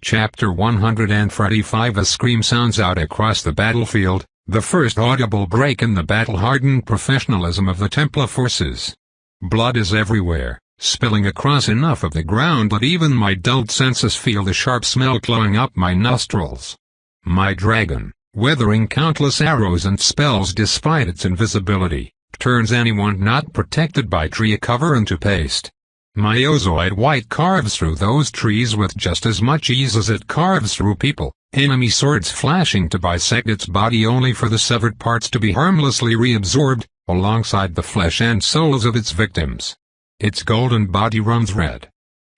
Chapter 145. A scream sounds out across the battlefield, the first audible break in the battle-hardened professionalism of the Templar forces. Blood is everywhere, spilling across enough of the ground that even my dulled senses feel the sharp smell clawing up my nostrils. My dragon, weathering countless arrows and spells despite its invisibility, turns anyone not protected by tree cover into paste. My ozoid white carves through those trees with just as much ease as it carves through people, enemy swords flashing to bisect its body only for the severed parts to be harmlessly reabsorbed, alongside the flesh and souls of its victims. Its golden body runs red.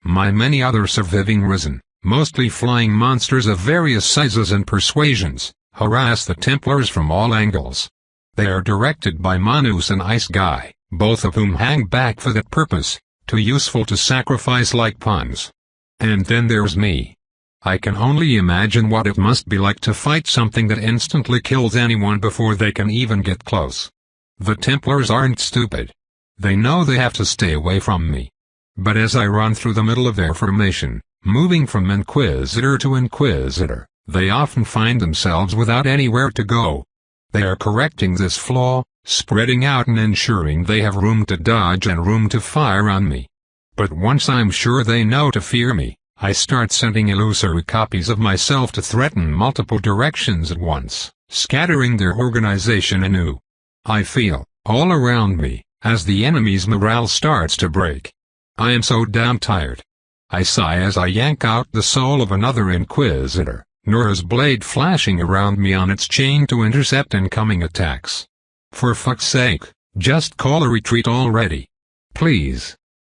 My many others surviving risen, mostly flying monsters of various sizes and persuasions, harass the Templars from all angles. They are directed by Manus and Ice Guy, both of whom hang back for that purpose, too useful to sacrifice like pawns. And then there's me. I can only imagine what it must be like to fight something that instantly kills anyone before they can even get close. The Templars aren't stupid. They know they have to stay away from me. But as I run through the middle of their formation, moving from Inquisitor to Inquisitor, they often find themselves without anywhere to go. They are correcting this flaw, spreading out and ensuring they have room to dodge and room to fire on me. But once I'm sure they know to fear me, I start sending illusory copies of myself to threaten multiple directions at once, scattering their organization anew. I feel, all around me, as the enemy's morale starts to break. I am so damn tired. I sigh as I yank out the soul of another Inquisitor, Nora's blade flashing around me on its chain to intercept incoming attacks. For fuck's sake, just call a retreat already. Please.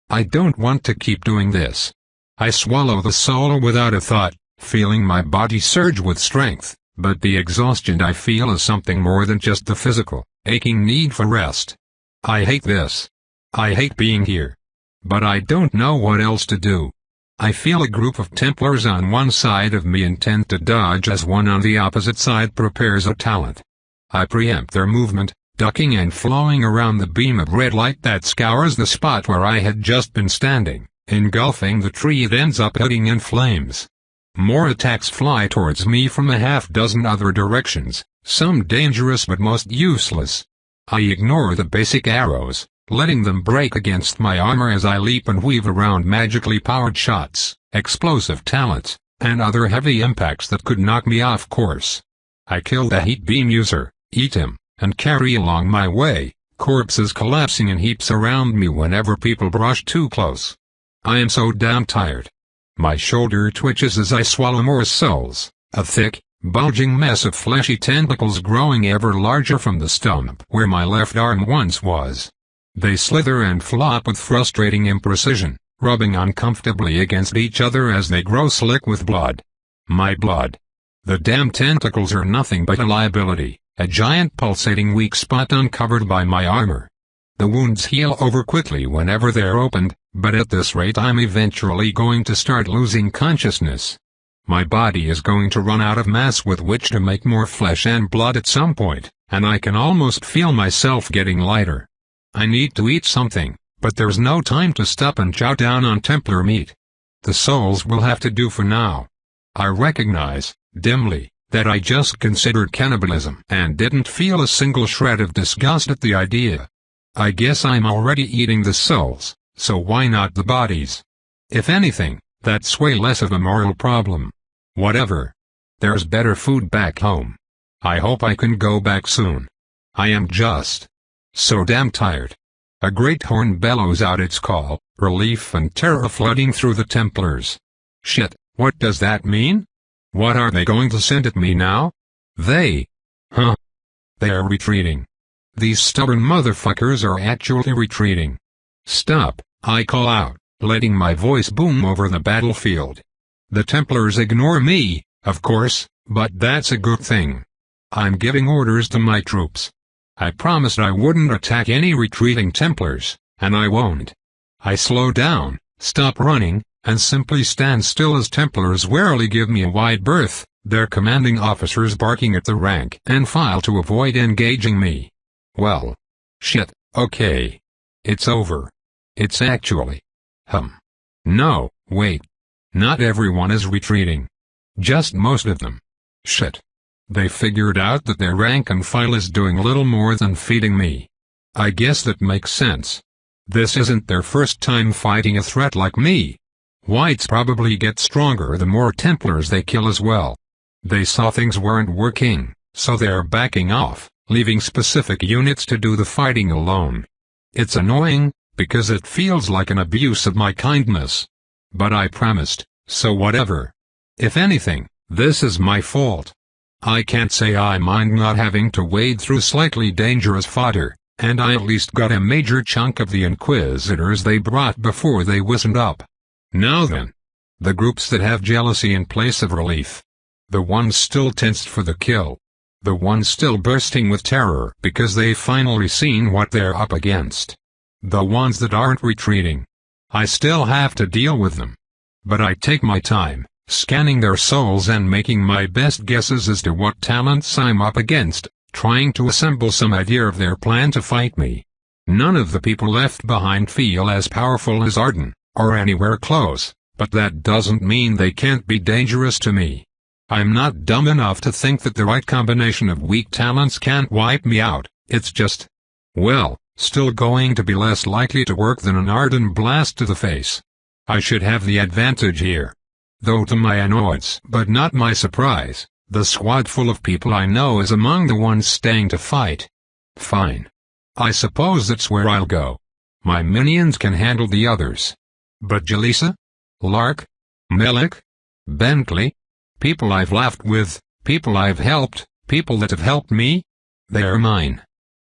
I don't want to keep doing this. I swallow the soul without a thought, feeling my body surge with strength, but the exhaustion I feel is something more than just the physical, aching need for rest. I hate this. I hate being here. But I don't know what else to do. I feel a group of Templars on one side of me intend to dodge as one on the opposite side prepares a talent. I preempt their movement, ducking and flowing around the beam of red light that scours the spot where I had just been standing, engulfing the tree it ends up hitting in flames. More attacks fly towards me from a half-dozen other directions, some dangerous but most useless. I ignore the basic arrows, letting them break against my armor as I leap and weave around magically powered shots, explosive talents, and other heavy impacts that could knock me off course. I kill the heat beam user, eat him, and carry along my way, corpses collapsing in heaps around me whenever people brush too close. I am so damn tired. My shoulder twitches as I swallow more souls, a thick, bulging mess of fleshy tentacles growing ever larger from the stump where my left arm once was. They slither and flop with frustrating imprecision, rubbing uncomfortably against each other as they grow slick with blood. My blood. The damn tentacles are nothing but a liability, a giant pulsating weak spot uncovered by my armor. The wounds heal over quickly whenever they're opened, but at this rate I'm eventually going to start losing consciousness. My body is going to run out of mass with which to make more flesh and blood at some point, and I can almost feel myself getting lighter. I need to eat something, but there's no time to stop and chow down on Templar meat. The souls will have to do for now. I recognize, dimly, that I just considered cannibalism and didn't feel a single shred of disgust at the idea. I guess I'm already eating the souls, so why not the bodies? If anything, that's way less of a moral problem. Whatever. There's better food back home. I hope I can go back soon. I am just so damn tired. A great horn bellows out its call, relief and terror flooding through the Templars. Shit, what does that mean? What are they going to send at me now? They? Huh? They are retreating. These stubborn motherfuckers are actually retreating. Stop, I call out, letting my voice boom over the battlefield. The Templars ignore me, of course, but that's a good thing. I'm giving orders to my troops. I promised I wouldn't attack any retreating Templars, and I won't. I slow down, stop running, and simply stand still as Templars warily give me a wide berth, their commanding officers barking at the rank and file to avoid engaging me. Well. Shit, okay. It's over. It's actually. No, wait. Not everyone is retreating. Just most of them. Shit. They figured out that their rank and file is doing little more than feeding me. I guess that makes sense. This isn't their first time fighting a threat like me. Whites probably get stronger the more Templars they kill as well. They saw things weren't working, so they're backing off, leaving specific units to do the fighting alone. It's annoying, because it feels like an abuse of my kindness. But I promised, so whatever. If anything, this is my fault. I can't say I mind not having to wade through slightly dangerous fodder, and I at least got a major chunk of the Inquisitors they brought before they wizened up. Now then. The groups that have jealousy in place of relief. The ones still tensed for the kill. The ones still bursting with terror because they've finally seen what they're up against. The ones that aren't retreating. I still have to deal with them. But I take my time, scanning their souls and making my best guesses as to what talents I'm up against, trying to assemble some idea of their plan to fight me. None of the people left behind feel as powerful as Arden, or anywhere close, but that doesn't mean they can't be dangerous to me. I'm not dumb enough to think that the right combination of weak talents can't wipe me out, it's just, well, still going to be less likely to work than an Arden blast to the face. I should have the advantage here. Though to my annoyance but not my surprise, the squad full of people I know is among the ones staying to fight. Fine. I suppose that's where I'll go. My minions can handle the others. But Jalisa? Lark? Melik? Bentley? People I've laughed with, people I've helped, people that have helped me? They're mine.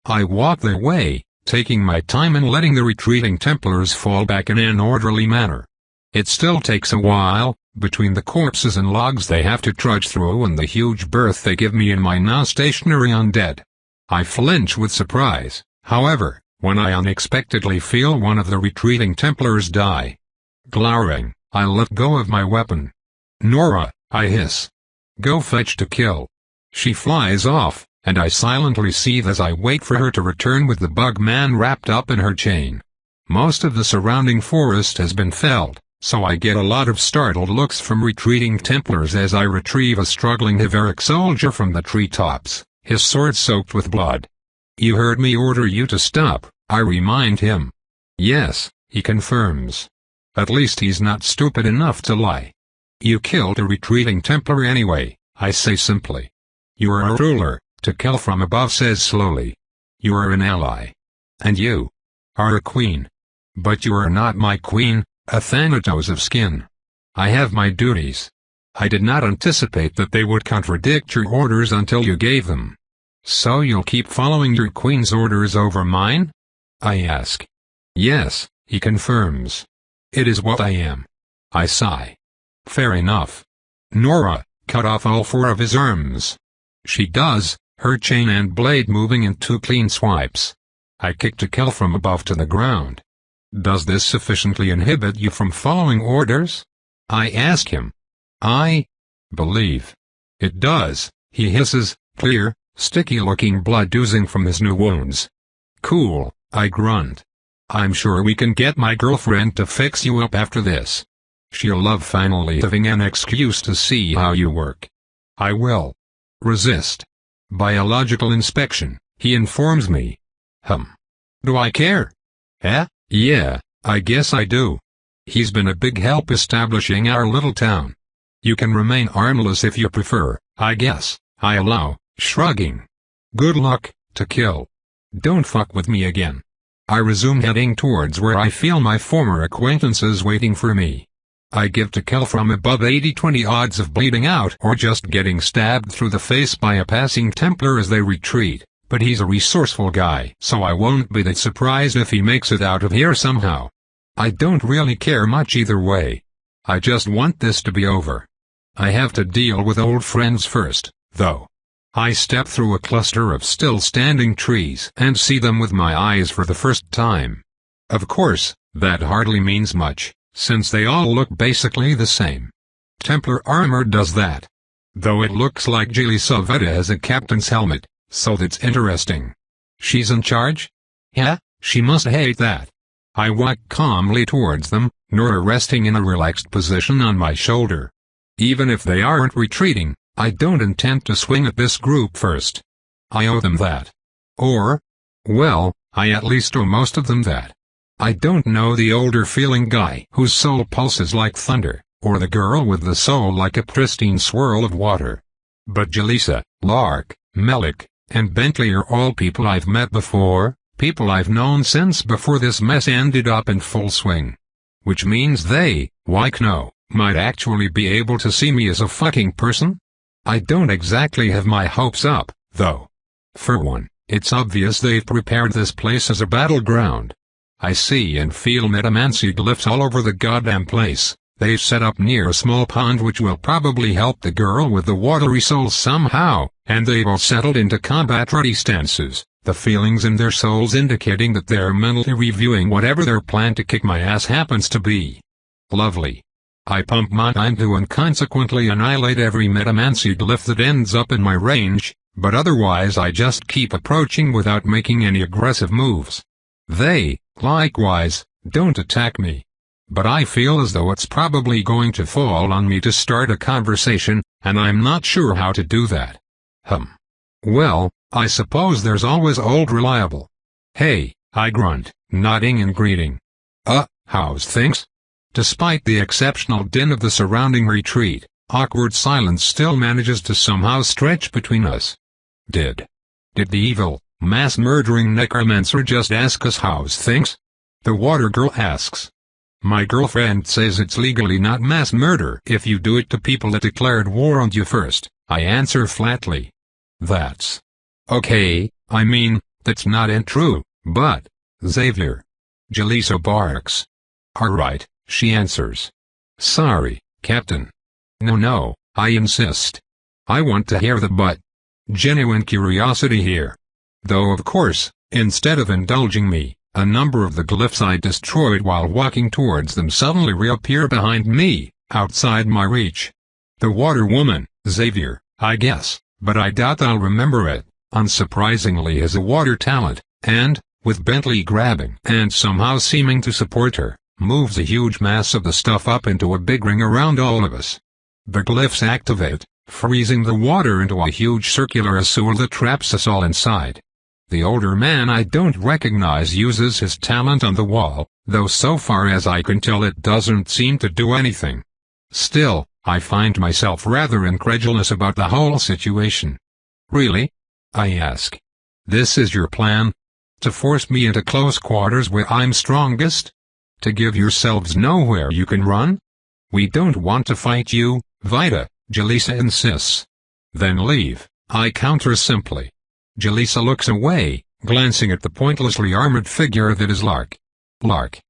I walk their way, taking my time and letting the retreating Templars fall back in an orderly manner. It still takes a while, between the corpses and logs they have to trudge through and the huge berth they give me in my now stationary undead. I flinch with surprise, however, when I unexpectedly feel one of the retreating Templars die. Glowering, I let go of my weapon. Nora, I hiss. Go fetch to kill. She flies off, and I silently seethe as I wait for her to return with the bug man wrapped up in her chain. Most of the surrounding forest has been felled, so I get a lot of startled looks from retreating Templars as I retrieve a struggling Hiveric soldier from the treetops, his sword soaked with blood. You heard me order you to stop, I remind him. Yes, he confirms. At least he's not stupid enough to lie. You killed a retreating Templar anyway, I say simply. You are a ruler, to kill from above says slowly. You are an ally. And you are a queen. But you are not my queen, a Thanatos of skin. I have my duties. I did not anticipate that they would contradict your orders until you gave them. So you'll keep following your queen's orders over mine? I ask. Yes, he confirms. It is what I am. I sigh. Fair enough. Nora, cut off all four of his arms. She does, her chain and blade moving in 2 clean swipes. I kick to kill from above to the ground. Does this sufficiently inhibit you from following orders? I ask him. I believe it does, he hisses, clear, sticky-looking blood oozing from his new wounds. Cool, I grunt. I'm sure we can get my girlfriend to fix you up after this. She'll love finally having an excuse to see how you work. I will resist. Biological inspection, he informs me. Do I care? Yeah, I guess I do. He's been a big help establishing our little town. You can remain armless if you prefer, I guess, I allow, shrugging. Good luck, to kill. Don't fuck with me again. I resume heading towards where I feel my former acquaintances waiting for me. I give to kill from above 80-20 odds of bleeding out or just getting stabbed through the face by a passing Templar as they retreat, but he's a resourceful guy, so I won't be that surprised if he makes it out of here somehow. I don't really care much either way. I just want this to be over. I have to deal with old friends first, though. I step through a cluster of still-standing trees and see them with my eyes for the first time. Of course, that hardly means much, since they all look basically the same. Templar armor does that. Though it looks like Jilly Savetta has a captain's helmet, so that's interesting. She's in charge? Yeah, she must hate that. I walk calmly towards them, Nora resting in a relaxed position on my shoulder. Even if they aren't retreating, I don't intend to swing at this group first. I owe them that. Or, well, I at least owe most of them that. I don't know the older-feeling guy whose soul pulses like thunder, or the girl with the soul like a pristine swirl of water. But Jalisa, Lark, Melik, and Bentley are all people I've met before, people I've known since before this mess ended up in full swing. Which means they, like no, might actually be able to see me as a fucking person? I don't exactly have my hopes up, though. For one, it's obvious they've prepared this place as a battleground. I see and feel metamancy glyphs all over the goddamn place. They've set up near a small pond which will probably help the girl with the watery soul somehow, and they've all settled into combat-ready stances, the feelings in their souls indicating that they're mentally reviewing whatever their plan to kick my ass happens to be. Lovely. I pump my time to inconsequently annihilate every metamancy glyph that ends up in my range, but otherwise I just keep approaching without making any aggressive moves. They, likewise, don't attack me. But I feel as though it's probably going to fall on me to start a conversation, and I'm not sure how to do that. Well, I suppose there's always old reliable. Hey, I grunt, nodding in greeting. How's things? Despite the exceptional din of the surrounding retreat, awkward silence still manages to somehow stretch between us. Did the evil, mass-murdering necromancer just ask us how's things? The water girl asks. My girlfriend says it's legally not mass murder if you do it to people that declared war on you first, I answer flatly. That's okay, I mean, that's not untrue, but, Xavier. Jalisa barks. Alright, she answers. Sorry, Captain. No, I insist. I want to hear the but. Genuine curiosity here. Though of course, instead of indulging me, a number of the glyphs I destroyed while walking towards them suddenly reappear behind me, outside my reach. The water woman, Xavier, I guess, but I doubt I'll remember it, unsurprisingly has a water talent, and, with Bentley grabbing and somehow seeming to support her, moves a huge mass of the stuff up into a big ring around all of us. The glyphs activate, freezing the water into a huge circular sewer that traps us all inside. The older man I don't recognize uses his talent on the wall, though so far as I can tell it doesn't seem to do anything. Still, I find myself rather incredulous about the whole situation. Really? I ask. This is your plan? To force me into close quarters where I'm strongest? To give yourselves nowhere you can run? We don't want to fight you, Vita, Jalisa insists. Then leave, I counter simply. Jalisa looks away, glancing at the pointlessly armored figure that is Lark. Lark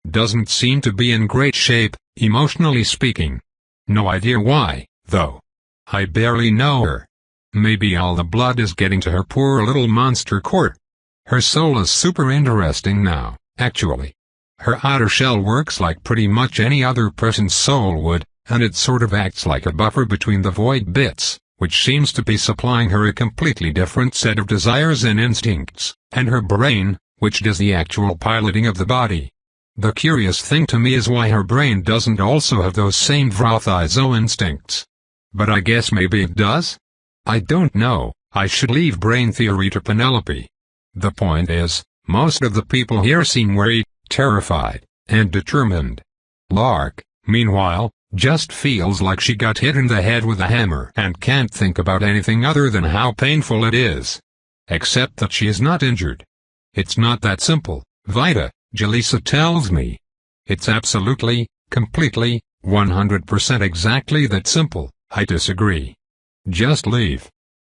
doesn't seem to be in great shape, emotionally speaking. No idea why, though. I barely know her. Maybe all the blood is getting to her poor little monster core. Her soul is super interesting now, actually. Her outer shell works like pretty much any other person's soul would, and it sort of acts like a buffer between the void bits, which seems to be supplying her a completely different set of desires and instincts, and her brain, which does the actual piloting of the body. The curious thing to me is why her brain doesn't also have those same Vrothizo instincts. But I guess maybe it does? I don't know, I should leave brain theory to Penelope. The point is, most of the people here seem worried, terrified, and determined. Lark, meanwhile, just feels like she got hit in the head with a hammer and can't think about anything other than how painful it is. Except that she is not injured. It's not that simple, Vita, Jalisa tells me. It's absolutely, completely, 100% exactly that simple, I disagree. Just leave.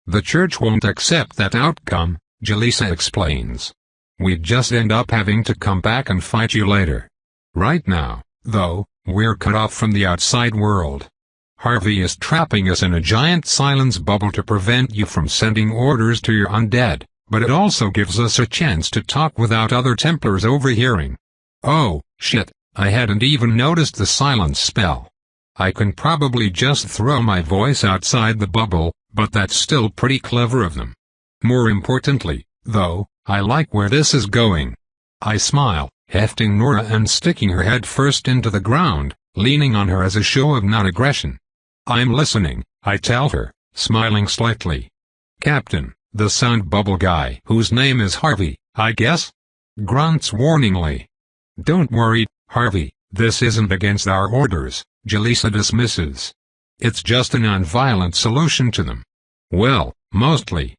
The church won't accept that outcome, Jalisa explains. We'd just end up having to come back and fight you later. Right now, though, we're cut off from the outside world. Harvey is trapping us in a giant silence bubble to prevent you from sending orders to your undead, but it also gives us a chance to talk without other Templars overhearing. Oh, shit, I hadn't even noticed the silence spell. I can probably just throw my voice outside the bubble, but that's still pretty clever of them. More importantly, though, I like where this is going. I smile, hefting Nora and sticking her head first into the ground, leaning on her as a show of non-aggression. I'm listening, I tell her, smiling slightly. Captain, the sound bubble guy whose name is Harvey, I guess? Grunts warningly. Don't worry, Harvey, this isn't against our orders, Jaleesa dismisses. It's just a non-violent solution to them. Well, mostly.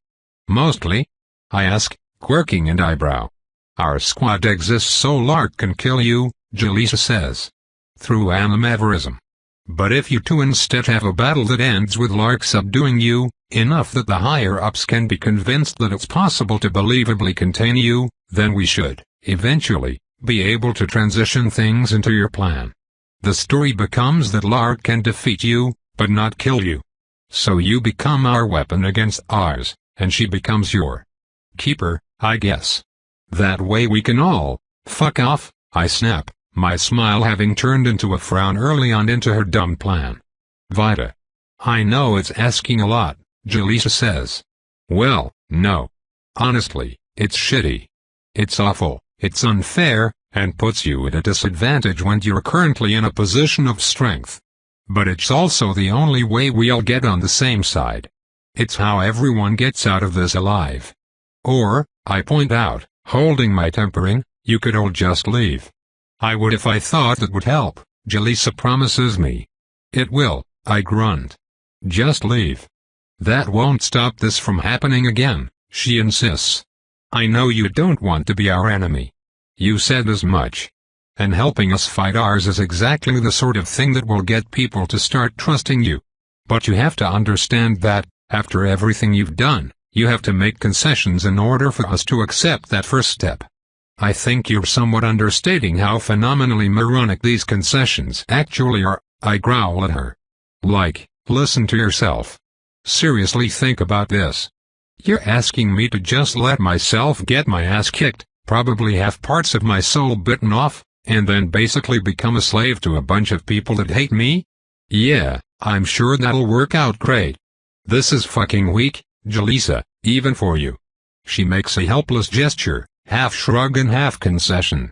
Mostly? I ask, quirking an eyebrow. Our squad exists so Lark can kill you, Jaleesa says. Through animadverism. But if you two instead have a battle that ends with Lark subduing you, enough that the higher-ups can be convinced that it's possible to believably contain you, then we should, eventually, be able to transition things into your plan. The story becomes that Lark can defeat you, but not kill you. So you become our weapon against ours, and she becomes your keeper, I guess. That way we can all fuck off, I snap, my smile having turned into a frown early on into her dumb plan. Vida. I know it's asking a lot, Jaleesa says. Well, no. Honestly, it's shitty. It's awful, it's unfair, and puts you at a disadvantage when you're currently in a position of strength. But it's also the only way we'll get on the same side. It's how everyone gets out of this alive. Or, I point out, holding my tempering, you could all just leave. I would if I thought that would help, Jaleesa promises me. It will, I grunt. Just leave. That won't stop this from happening again, she insists. I know you don't want to be our enemy. You said as much. And helping us fight ours is exactly the sort of thing that will get people to start trusting you. But you have to understand that, after everything you've done, you have to make concessions in order for us to accept that first step. I think you're somewhat understating how phenomenally moronic these concessions actually are, I growl at her. Like, listen to yourself. Seriously think about this. You're asking me to just let myself get my ass kicked, probably have parts of my soul bitten off, and then basically become a slave to a bunch of people that hate me? Yeah, I'm sure that'll work out great. This is fucking weak, Jaleesa, even for you. She makes a helpless gesture, half shrug and half concession.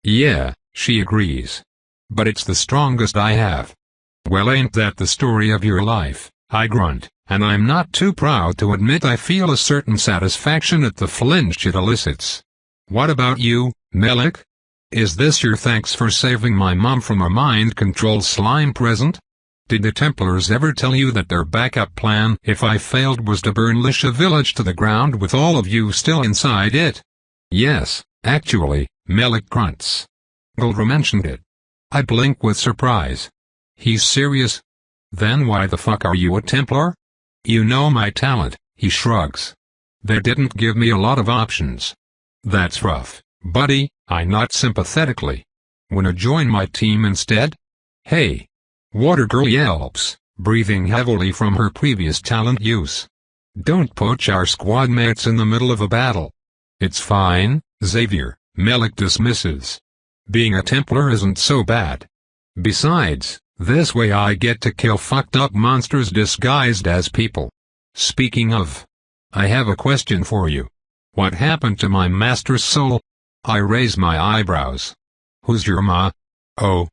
Yeah, she agrees. But it's the strongest I have. Well, ain't that the story of your life, I grunt, and I'm not too proud to admit I feel a certain satisfaction at the flinch it elicits. What about you, Melik? Is this your thanks for saving my mom from a mind-controlled slime present? Did the Templars ever tell you that their backup plan if I failed was to burn Lisha village to the ground with all of you still inside it? Yes, actually, Melik grunts. Guldra mentioned it. I blink with surprise. He's serious? Then why the fuck are you a Templar? You know my talent, he shrugs. They didn't give me a lot of options. That's rough, buddy, I nod sympathetically. Wanna join my team instead? Hey. Water Girl yelps, breathing heavily from her previous talent use. Don't poach our squad mates in the middle of a battle. It's fine, Xavier, Melik dismisses. Being a Templar isn't so bad. Besides, this way I get to kill fucked up monsters disguised as people. Speaking of, I have a question for you. What happened to my master's soul? I raise my eyebrows. Who's your ma? Oh,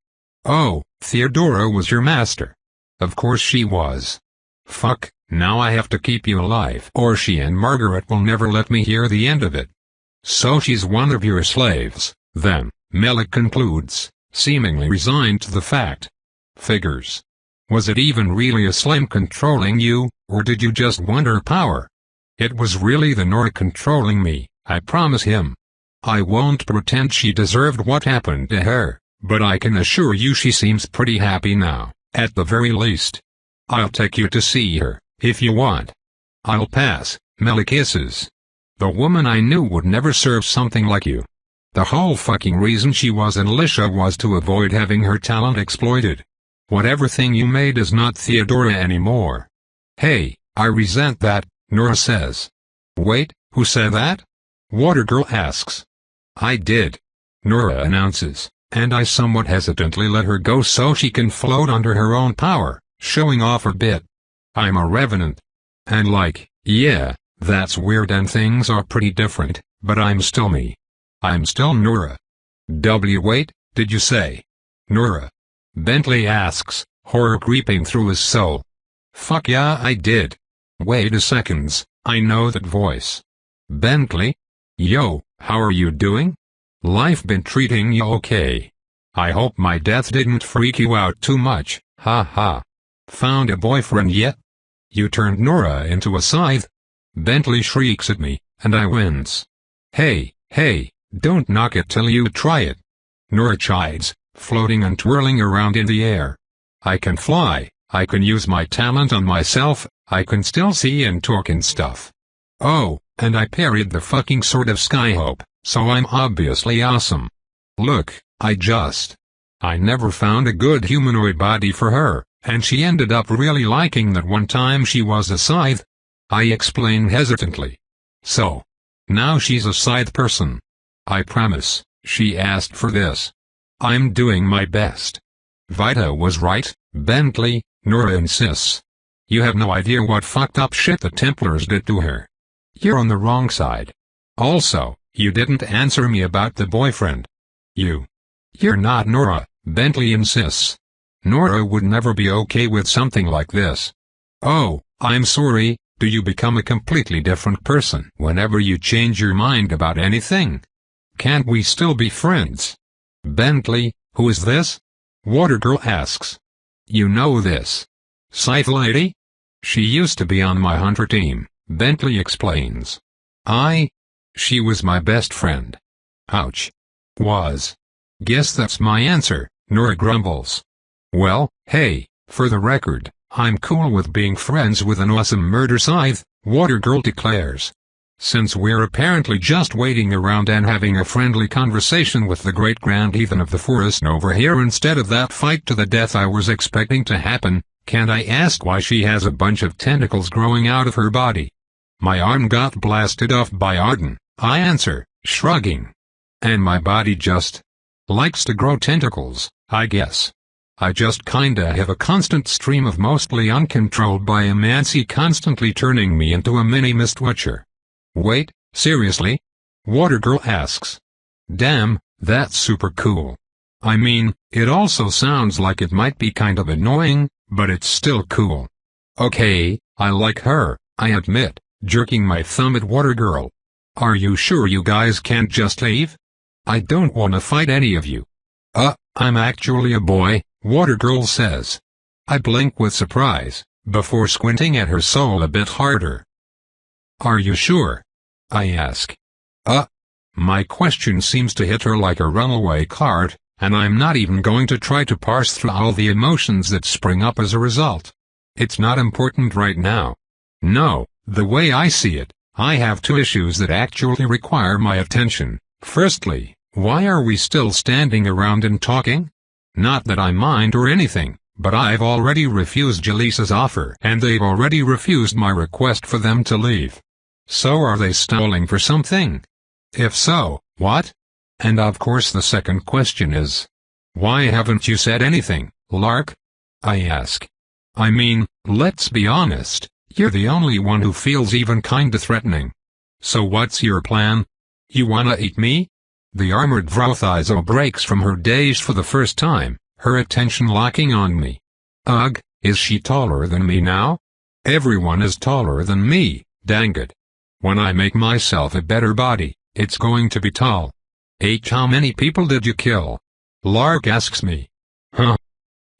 Theodora was your master. Of course she was. Fuck, now I have to keep you alive or she and Margaret will never let me hear the end of it. So she's one of your slaves, then, Melik concludes, seemingly resigned to the fact. Figures. Was it even really a slime controlling you, or did you just want her power? It was really the Nora controlling me, I promise him. I won't pretend she deserved what happened to her, but I can assure you she seems pretty happy now, at the very least. I'll take you to see her, if you want. I'll pass, Melik hisses. The woman I knew would never serve something like you. The whole fucking reason she was in Lisha was to avoid having her talent exploited. Whatever thing you made is not Theodora anymore. Hey, I resent that, Nora says. Wait, who said that? Water Girl asks. I did. Nora announces, and I somewhat hesitantly let her go so she can float under her own power, showing off a bit. I'm a revenant. And like, yeah, that's weird and things are pretty different, but I'm still me. I'm still Nora. Wait, did you say? Nora. Bentley asks, horror creeping through his soul. Fuck yeah I did. Wait a second, I know that voice. Bentley? Yo, how are you doing? Life been treating you okay? I hope my death didn't freak you out too much, ha ha. Found a boyfriend yet? You turned Nora into a scythe? Bentley shrieks at me, and I wince. Hey, don't knock it till you try it. Nora chides, floating and twirling around in the air. I can fly, I can use my talent on myself, I can still see and talk and stuff. Oh, and I parried the fucking sword of Skyhope, so I'm obviously awesome. Look, I never found a good humanoid body for her, and she ended up really liking that one time she was a scythe. I explain hesitantly. So, now she's a scythe person. I promise, she asked for this. I'm doing my best. Vita was right, Bentley, Nora insists. You have no idea what fucked up shit the Templars did to her. You're on the wrong side. Also, you didn't answer me about the boyfriend. You're not Nora, Bentley insists. Nora would never be okay with something like this. Oh, I'm sorry, do you become a completely different person whenever you change your mind about anything? Can't we still be friends? Bentley, who is this? Watergirl asks. You know this Scythe lady? She used to be on my hunter team, Bentley explains. She was my best friend. Ouch. Was. Guess that's my answer, Nora grumbles. Well, hey, for the record, I'm cool with being friends with an awesome murder scythe, Watergirl declares. Since we're apparently just waiting around and having a friendly conversation with the great grand heathen of the forest over here instead of that fight to the death I was expecting to happen, can't I ask why she has a bunch of tentacles growing out of her body? My arm got blasted off by Arden, I answer, shrugging. And my body just likes to grow tentacles, I guess. I just kinda have a constant stream of mostly uncontrolled biomancy constantly turning me into a mini Mistwatcher. Wait, seriously? Watergirl asks. Damn, that's super cool. I mean, it also sounds like it might be kind of annoying, but it's still cool. Okay, I like her, I admit, jerking my thumb at Watergirl. Are you sure you guys can't just leave? I don't wanna fight any of you. I'm actually a boy, Watergirl says. I blink with surprise, before squinting at her soul a bit harder. Are you sure? I ask. My question seems to hit her like a runaway cart, and I'm not even going to try to parse through all the emotions that spring up as a result. It's not important right now. No, the way I see it, I have two issues that actually require my attention. Firstly, why are we still standing around and talking? Not that I mind or anything, but I've already refused Jaleesa's offer and they've already refused my request for them to leave. So are they stalling for something? If so, what? And of course the second question is, why haven't you said anything, Lark? I ask. I mean, let's be honest, you're the only one who feels even kinda threatening. So what's your plan? You wanna eat me? The armored Vrothizo breaks from her daze for the first time, her attention locking on me. Ugh, is she taller than me now? Everyone is taller than me, dang it. When I make myself a better body, it's going to be tall. How many people did you kill? Lark asks me.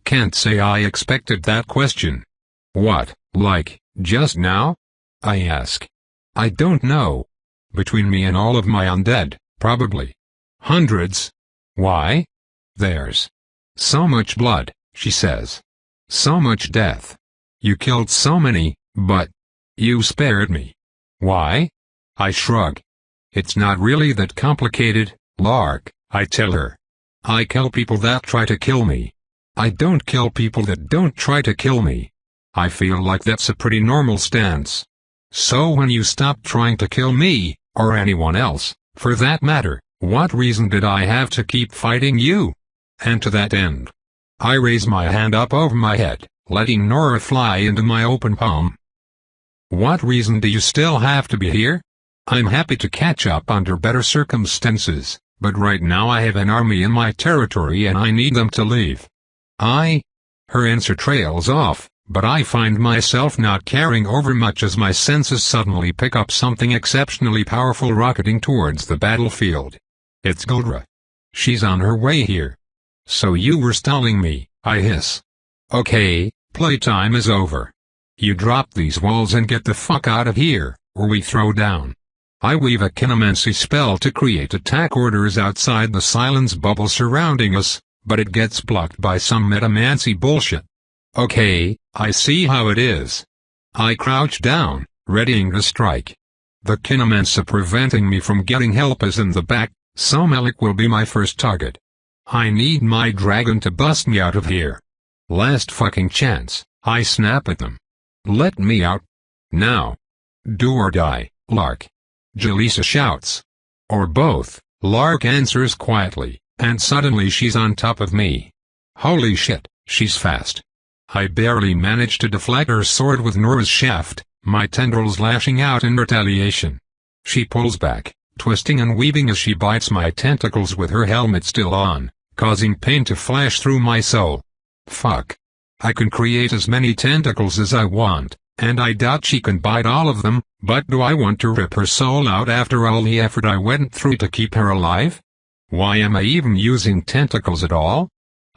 Can't say I expected that question. What, like, just now? I ask. I don't know. Between me and all of my undead, probably. Hundreds. Why? There's so much blood, she says. So much death. You killed so many, but you spared me. Why? I shrug. It's not really that complicated, Lark, I tell her. I kill people that try to kill me. I don't kill people that don't try to kill me. I feel like that's a pretty normal stance. So when you stop trying to kill me, or anyone else, for that matter, what reason did I have to keep fighting you? And to that end, I raise my hand up over my head, letting Nora fly into my open palm. What reason do you still have to be here? I'm happy to catch up under better circumstances, but right now I have an army in my territory and I need them to leave. Her answer trails off, but I find myself not caring over much as my senses suddenly pick up something exceptionally powerful rocketing towards the battlefield. It's Guldra. She's on her way here. So you were stalling me, I hiss. Okay, playtime is over. You drop these walls and get the fuck out of here, or we throw down. I weave a kinemancy spell to create attack orders outside the silence bubble surrounding us, but it gets blocked by some metamancy bullshit. Okay, I see how it is. I crouch down, readying to strike. The kinemancer preventing me from getting help is in the back, so Melik will be my first target. I need my dragon to bust me out of here. Last fucking chance, I snap at them. Let me out. Now. Do or die, Lark. Jaleesa shouts. Or both, Lark answers quietly, and suddenly she's on top of me. Holy shit, she's fast. I barely manage to deflect her sword with Nora's shaft, my tendrils lashing out in retaliation. She pulls back, twisting and weaving as she bites my tentacles with her helmet still on, causing pain to flash through my soul. Fuck. I can create as many tentacles as I want, and I doubt she can bite all of them, but do I want to rip her soul out after all the effort I went through to keep her alive? Why am I even using tentacles at all?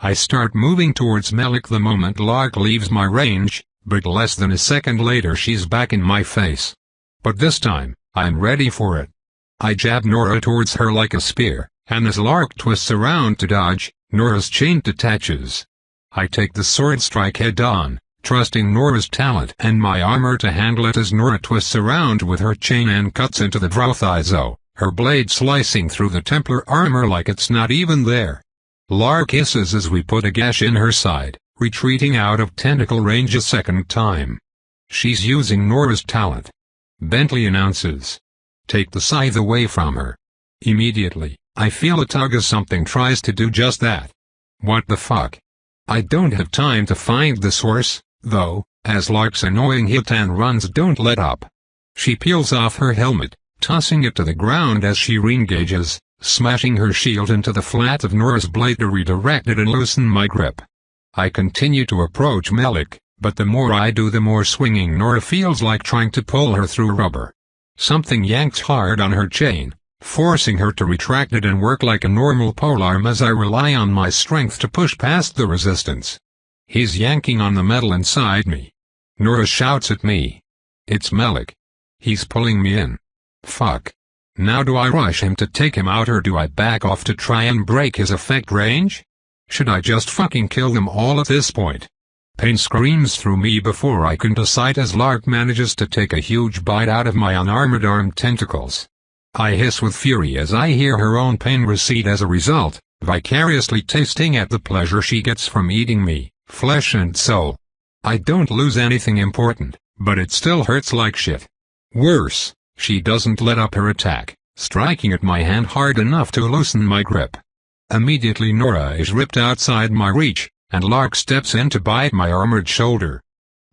I start moving towards Melik the moment Lark leaves my range, but less than a second later she's back in my face. But this time, I'm ready for it. I jab Nora towards her like a spear, and as Lark twists around to dodge, Nora's chain detaches. I take the sword strike head-on, trusting Nora's talent and my armor to handle it as Nora twists around with her chain and cuts into the Drothizo, her blade slicing through the Templar armor like it's not even there. Lark hisses as we put a gash in her side, retreating out of tentacle range a second time. She's using Nora's talent. Bentley announces. Take the scythe away from her. Immediately, I feel a tug as something tries to do just that. What the fuck? I don't have time to find the source, though, as Lark's annoying hit and runs don't let up. She peels off her helmet, tossing it to the ground as she re-engages, smashing her shield into the flat of Nora's blade to redirect it and loosen my grip. I continue to approach Melik, but the more I do the more swinging Nora feels like trying to pull her through rubber. Something yanks hard on her chain, forcing her to retract it and work like a normal polearm as I rely on my strength to push past the resistance. He's yanking on the metal inside me. Nora shouts at me. It's Melik. He's pulling me in. Fuck. Now do I rush him to take him out or do I back off to try and break his effect range? Should I just fucking kill them all at this point? Pain screams through me before I can decide as Lark manages to take a huge bite out of my unarmored arm tentacles. I hiss with fury as I hear her own pain recede as a result, vicariously tasting at the pleasure she gets from eating me, flesh and soul. I don't lose anything important, but it still hurts like shit. Worse, she doesn't let up her attack, striking at my hand hard enough to loosen my grip. Immediately Nora is ripped outside my reach, and Lark steps in to bite my armored shoulder.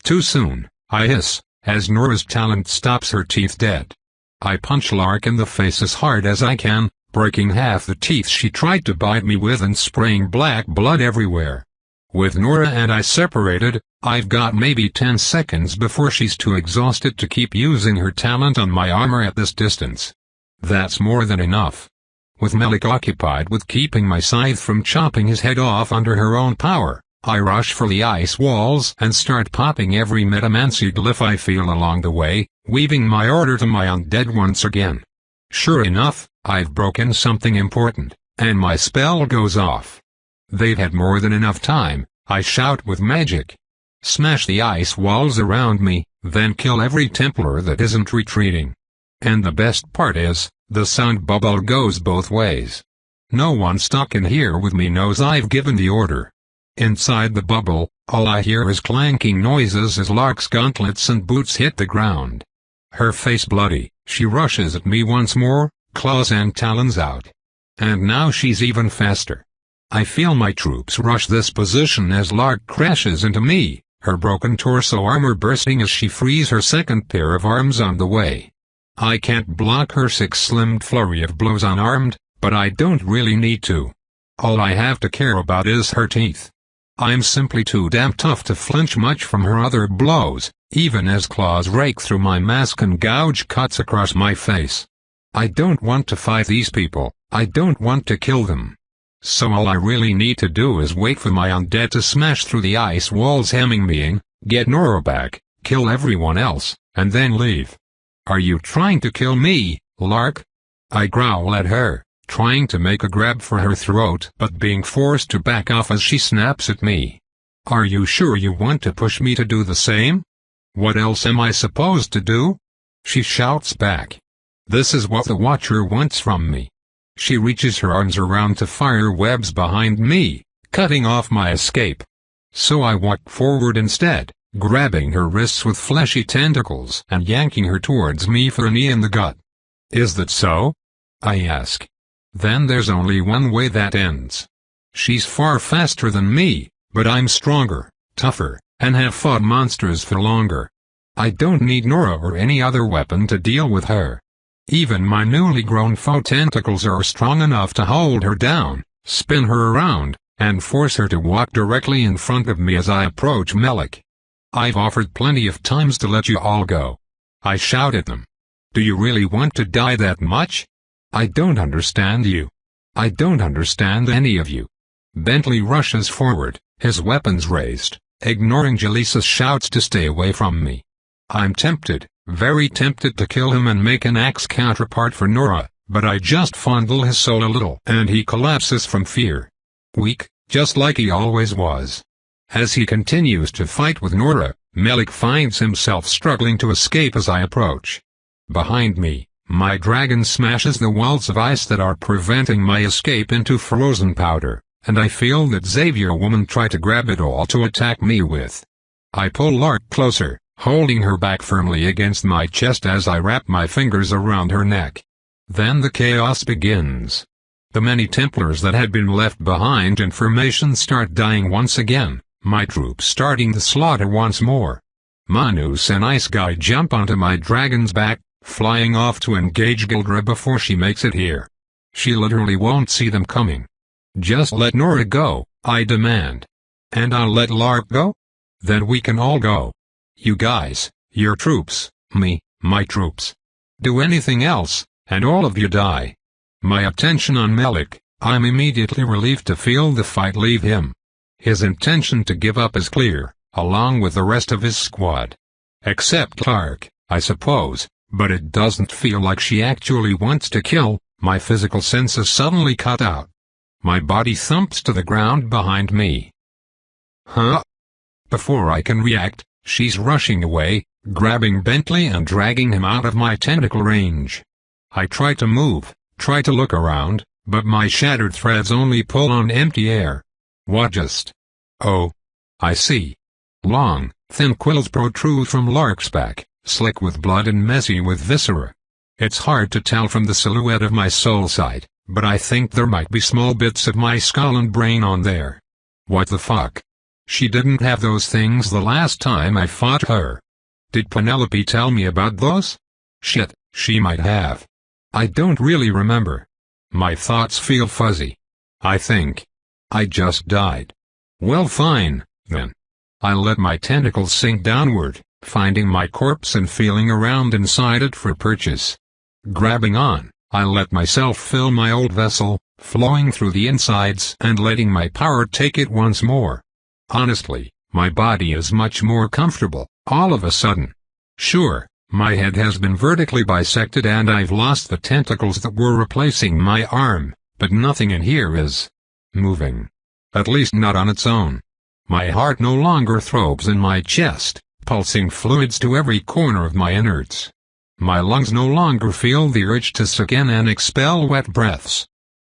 Too soon, I hiss, as Nora's talent stops her teeth dead. I punch Lark in the face as hard as I can, breaking half the teeth she tried to bite me with and spraying black blood everywhere. With Nora and I separated, I've got maybe 10 seconds before she's too exhausted to keep using her talent on my armor at this distance. That's more than enough. With Melik occupied with keeping my scythe from chopping his head off under her own power, I rush for the ice walls and start popping every metamancy glyph I feel along the way, weaving my order to my undead once again. Sure enough, I've broken something important, and my spell goes off. They've had more than enough time, I shout with magic. Smash the ice walls around me, then kill every Templar that isn't retreating. And the best part is, the sound bubble goes both ways. No one stuck in here with me knows I've given the order. Inside the bubble, all I hear is clanking noises as Lark's gauntlets and boots hit the ground. Her face bloody, she rushes at me once more, claws and talons out. And now she's even faster. I feel my troops rush this position as Lark crashes into me, her broken torso armor bursting as she frees her second pair of arms on the way. I can't block her six-limbed flurry of blows unarmed, but I don't really need to. All I have to care about is her teeth. I'm simply too damn tough to flinch much from her other blows, even as claws rake through my mask and gouge cuts across my face. I don't want to fight these people, I don't want to kill them. So all I really need to do is wait for my undead to smash through the ice walls hemming me in, get Nora back, kill everyone else, and then leave. Are you trying to kill me, Lark? I growl at her, trying to make a grab for her throat but being forced to back off as she snaps at me. Are you sure you want to push me to do the same? What else am I supposed to do? She shouts back. This is what the Watcher wants from me. She reaches her arms around to fire webs behind me, cutting off my escape. So I walk forward instead, grabbing her wrists with fleshy tentacles and yanking her towards me for a knee in the gut. Is that so? I ask. Then there's only one way that ends. She's far faster than me, but I'm stronger, tougher, and have fought monsters for longer. I don't need Nora or any other weapon to deal with her. Even my newly grown foe tentacles are strong enough to hold her down, spin her around, and force her to walk directly in front of me as I approach Melik. I've offered plenty of times to let you all go. I shout at them. Do you really want to die that much? I don't understand you. I don't understand any of you. Bentley rushes forward, his weapons raised, ignoring Jaleesa's shouts to stay away from me. I'm tempted, very tempted to kill him and make an axe counterpart for Nora, but I just fondle his soul a little and he collapses from fear. Weak, just like he always was. As he continues to fight with Nora, Melik finds himself struggling to escape as I approach. Behind me, my dragon smashes the walls of ice that are preventing my escape into frozen powder, and I feel that Xavier woman try to grab it all to attack me with. I pull Lark closer, holding her back firmly against my chest as I wrap my fingers around her neck. Then the chaos begins. The many Templars that had been left behind in formation start dying once again, my troops starting the slaughter once more. Manus and Ice Guy jump onto my dragon's back, flying off to engage Gildra before she makes it here. She literally won't see them coming. Just let Nora go, I demand. And I'll let Lark go? Then we can all go. You guys, your troops, me, my troops. Do anything else, and all of you die. My attention on Melik, I'm immediately relieved to feel the fight leave him. His intention to give up is clear, along with the rest of his squad. Except Lark, I suppose, but it doesn't feel like she actually wants to kill. My physical senses suddenly cut out. My body thumps to the ground behind me. Huh? Before I can react, she's rushing away, grabbing Bentley and dragging him out of my tentacle range. I try to move, try to look around, but my shattered threads only pull on empty air. What just? Oh. I see. Long, thin quills protrude from Lark's back, slick with blood and messy with viscera. It's hard to tell from the silhouette of my soul sight, but I think there might be small bits of my skull and brain on there. What the fuck? She didn't have those things the last time I fought her. Did Penelope tell me about those? Shit, she might have. I don't really remember. My thoughts feel fuzzy. I think I just died. Well, fine, then. I let my tentacles sink downward, finding my corpse and feeling around inside it for purchase. Grabbing on, I let myself fill my old vessel, flowing through the insides and letting my power take it once more. Honestly, my body is much more comfortable, all of a sudden. Sure, my head has been vertically bisected and I've lost the tentacles that were replacing my arm, but nothing in here is moving. At least not on its own. My heart no longer throbs in my chest, pulsing fluids to every corner of my innards. My lungs no longer feel the urge to suck in and expel wet breaths.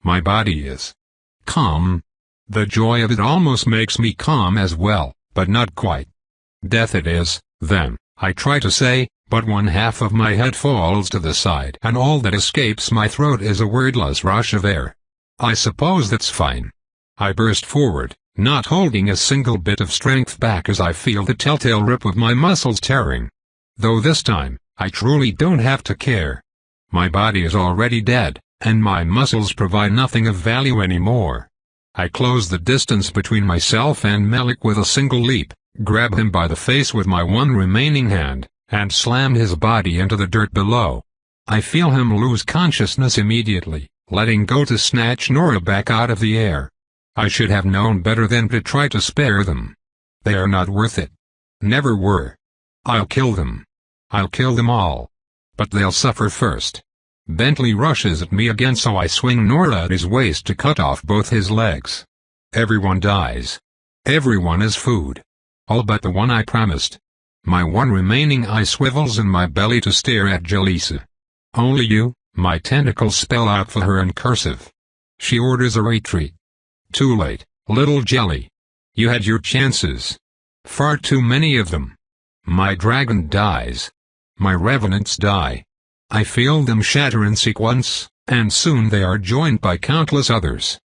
My body is calm. The joy of it almost makes me calm as well, but not quite. Death it is, then, I try to say, but one half of my head falls to the side and all that escapes my throat is a wordless rush of air. I suppose that's fine. I burst forward, not holding a single bit of strength back as I feel the telltale rip of my muscles tearing. Though this time, I truly don't have to care. My body is already dead, and my muscles provide nothing of value anymore. I close the distance between myself and Melik with a single leap, grab him by the face with my one remaining hand, and slam his body into the dirt below. I feel him lose consciousness immediately, letting go to snatch Nora back out of the air. I should have known better than to try to spare them. They are not worth it. Never were. I'll kill them. I'll kill them all. But they'll suffer first. Bentley rushes at me again, so I swing Nora at his waist to cut off both his legs. Everyone dies. Everyone is food. All but the one I promised. My one remaining eye swivels in my belly to stare at Jalisa. Only you, my tentacles spell out for her in cursive. She orders a retreat. Too late, little jelly. You had your chances. Far too many of them. My dragon dies. My revenants die. I feel them shatter in sequence, and soon they are joined by countless others.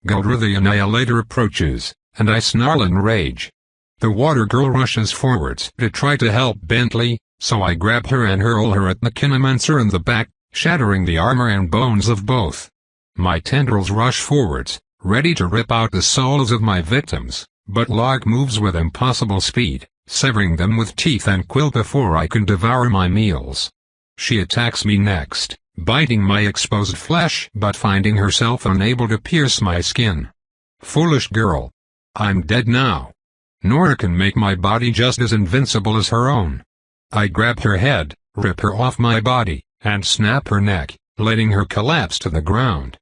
Guldra the Annihilator approaches, and I snarl in rage. The water girl rushes forwards to try to help Bentley, so I grab her and hurl her at the Kinemancer in the back, shattering the armor and bones of both. My tendrils rush forwards, ready to rip out the souls of my victims, but Lark moves with impossible speed, severing them with teeth and quill before I can devour my meals. She attacks me next, biting my exposed flesh but finding herself unable to pierce my skin. Foolish girl. I'm dead now. Nora can make my body just as invincible as her own. I grab her head, rip her off my body, and snap her neck, letting her collapse to the ground.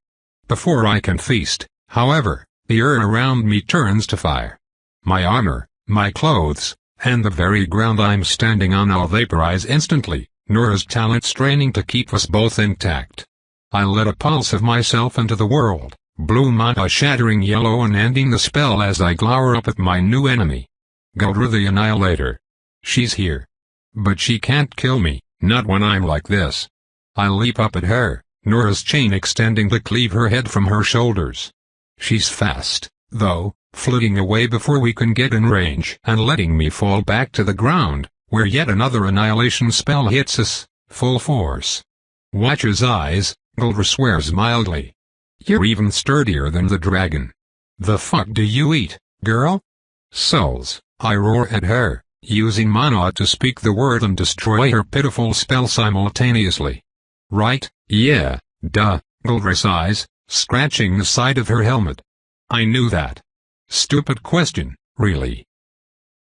Before I can feast, however, the air around me turns to fire. My armor, my clothes, and the very ground I'm standing on all vaporize instantly, Nora's talent straining to keep us both intact. I let a pulse of myself into the world, blue mana shattering yellow and ending the spell as I glower up at my new enemy. Guldra the Annihilator. She's here. But she can't kill me, not when I'm like this. I leap up at her, Nora's chain extending to cleave her head from her shoulders. She's fast, though, flitting away before we can get in range and letting me fall back to the ground, where yet another annihilation spell hits us, full force. Watch his eyes, Guldra swears mildly. You're even sturdier than the dragon. The fuck do you eat, girl? Souls, I roar at her, using mana to speak the word and destroy her pitiful spell simultaneously. Right, yeah, duh, Guldra sighs, scratching the side of her helmet. I knew that. Stupid question, really.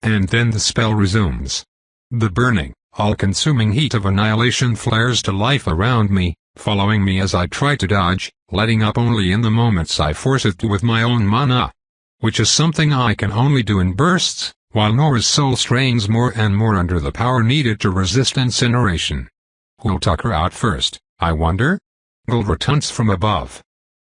And then the spell resumes. The burning, all-consuming heat of annihilation flares to life around me, following me as I try to dodge, letting up only in the moments I force it to with my own mana. Which is something I can only do in bursts, while Nora's soul strains more and more under the power needed to resist incineration. Who'll tuck her out first, I wonder? Guldra taunts from above.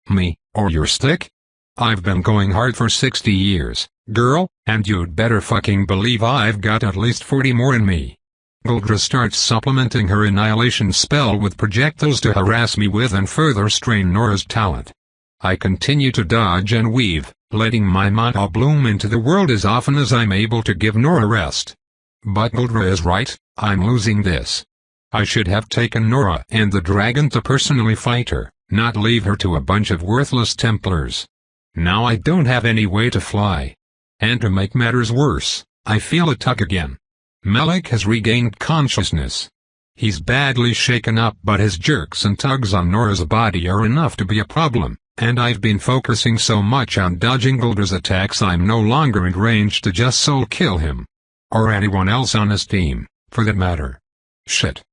Me, or your stick? I've been going hard for 60 years, girl, and you'd better fucking believe I've got at least 40 more in me. Guldra starts supplementing her annihilation spell with projectiles to harass me with and further strain Nora's talent. I continue to dodge and weave, letting my mana bloom into the world as often as I'm able to give Nora rest. But Guldra is right, I'm losing this. I should have taken Nora and the dragon to personally fight her, not leave her to a bunch of worthless Templars. Now I don't have any way to fly. And to make matters worse, I feel a tug again. Melik has regained consciousness. He's badly shaken up, but his jerks and tugs on Nora's body are enough to be a problem, and I've been focusing so much on dodging Guldra's attacks I'm no longer in range to just soul kill him. Or anyone else on his team, for that matter. Shit.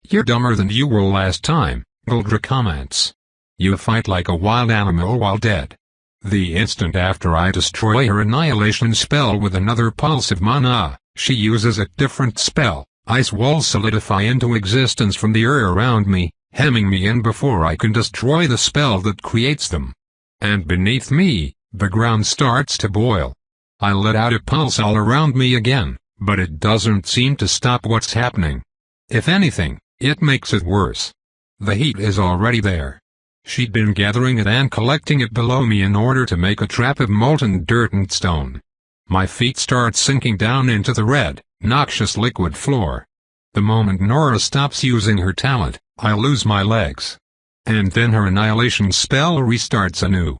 You're dumber than you were last time, Guldra comments. You fight like a wild animal while dead. The instant after I destroy her annihilation spell with another pulse of mana, she uses a different spell. Ice walls solidify into existence from the air around me, hemming me in before I can destroy the spell that creates them. And beneath me, the ground starts to boil. I let out a pulse all around me again, but it doesn't seem to stop what's happening. If anything, it makes it worse. The heat is already there. She'd been gathering it and collecting it below me in order to make a trap of molten dirt and stone. My feet start sinking down into the red, noxious liquid floor. The moment Nora stops using her talent, I lose my legs. And then her annihilation spell restarts anew.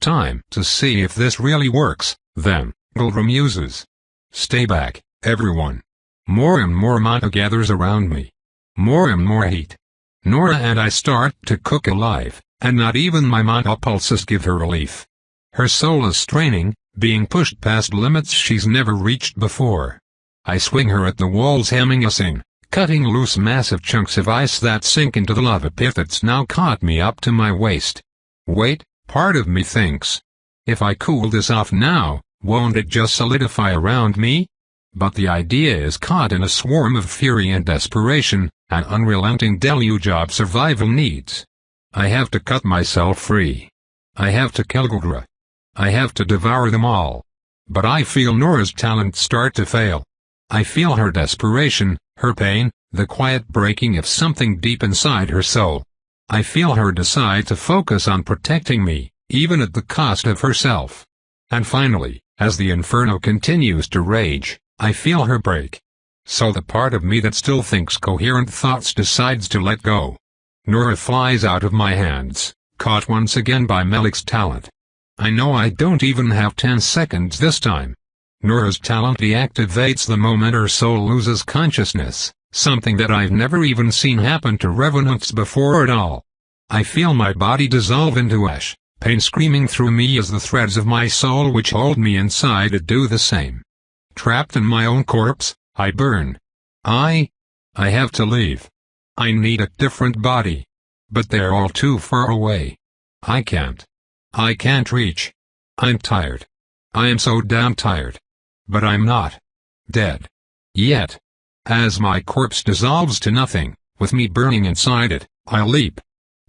Time to see if this really works, then, Vigor muses. Stay back, everyone. More and more mana gathers around me. More and more heat. Nora and I start to cook alive, and not even my mana pulses give her relief. Her soul is straining, being pushed past limits she's never reached before. I swing her at the walls, hemming us in, cutting loose massive chunks of ice that sink into the lava pit that's now caught me up to my waist. Wait, part of me thinks. If I cool this off now, won't it just solidify around me? But the idea is caught in a swarm of fury and desperation, an unrelenting deluge of survival needs. I have to cut myself free. I have to kill Vigor. I have to devour them all. But I feel Nora's talent start to fail. I feel her desperation, her pain, the quiet breaking of something deep inside her soul. I feel her decide to focus on protecting me, even at the cost of herself. And finally, as the inferno continues to rage, I feel her break. So the part of me that still thinks coherent thoughts decides to let go. Nora flies out of my hands, caught once again by Melik's talent. I know I don't even have 10 seconds this time. Nora's talent deactivates the moment her soul loses consciousness, something that I've never even seen happen to revenants before at all. I feel my body dissolve into ash, pain screaming through me as the threads of my soul which hold me inside do the same. Trapped in my own corpse, I burn. I have to leave. I need a different body. But they're all too far away. I can't reach. I'm tired. I am so damn tired. But I'm not dead yet. As my corpse dissolves to nothing, with me burning inside it, I leap.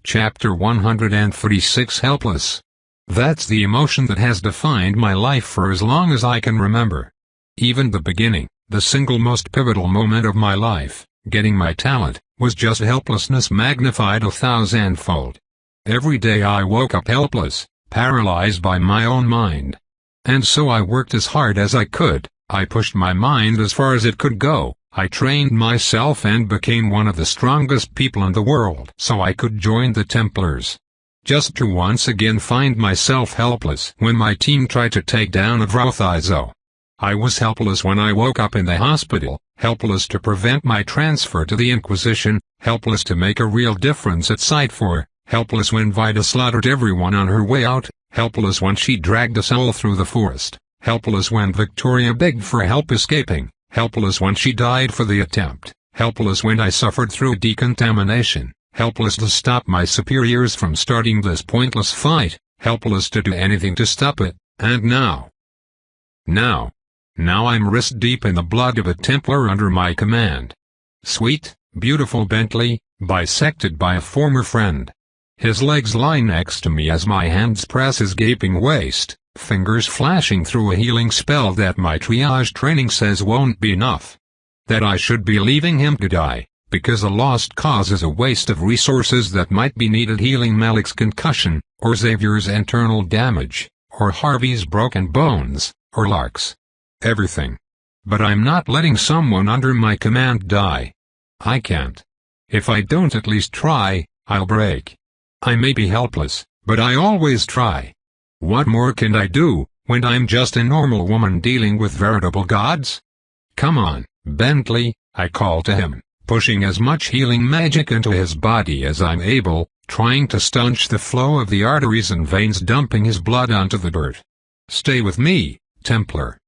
Chapter 146 Helpless. That's the emotion that has defined my life for as long as I can remember. Even the beginning, the single most pivotal moment of my life, getting my talent, was just helplessness magnified 1,000-fold. Every day I woke up helpless, paralyzed by my own mind. And so I worked as hard as I could, I pushed my mind as far as it could go, I trained myself and became one of the strongest people in the world so I could join the Templars. Just to once again find myself helpless when my team tried to take down Avrothaizo. I was helpless when I woke up in the hospital, helpless to prevent my transfer to the Inquisition, helpless to make a real difference at Site 4, helpless when Vida slaughtered everyone on her way out, helpless when she dragged us all through the forest, helpless when Victoria begged for help escaping, helpless when she died for the attempt, helpless when I suffered through decontamination, helpless to stop my superiors from starting this pointless fight, helpless to do anything to stop it, and now I'm wrist-deep in the blood of a Templar under my command. Sweet, beautiful Bentley, bisected by a former friend. His legs lie next to me as my hands press his gaping waist, fingers flashing through a healing spell that my triage training says won't be enough. That I should be leaving him to die, because a lost cause is a waste of resources that might be needed healing Malik's concussion, or Xavier's internal damage, or Harvey's broken bones, or Lark's. Everything. But I'm not letting someone under my command die. I can't. If I don't at least try, I'll break. I may be helpless, but I always try. What more can I do, when I'm just a normal woman dealing with veritable gods? Come on, Bentley, I call to him, pushing as much healing magic into his body as I'm able, trying to staunch the flow of the arteries and veins dumping his blood onto the dirt. Stay with me, Templar.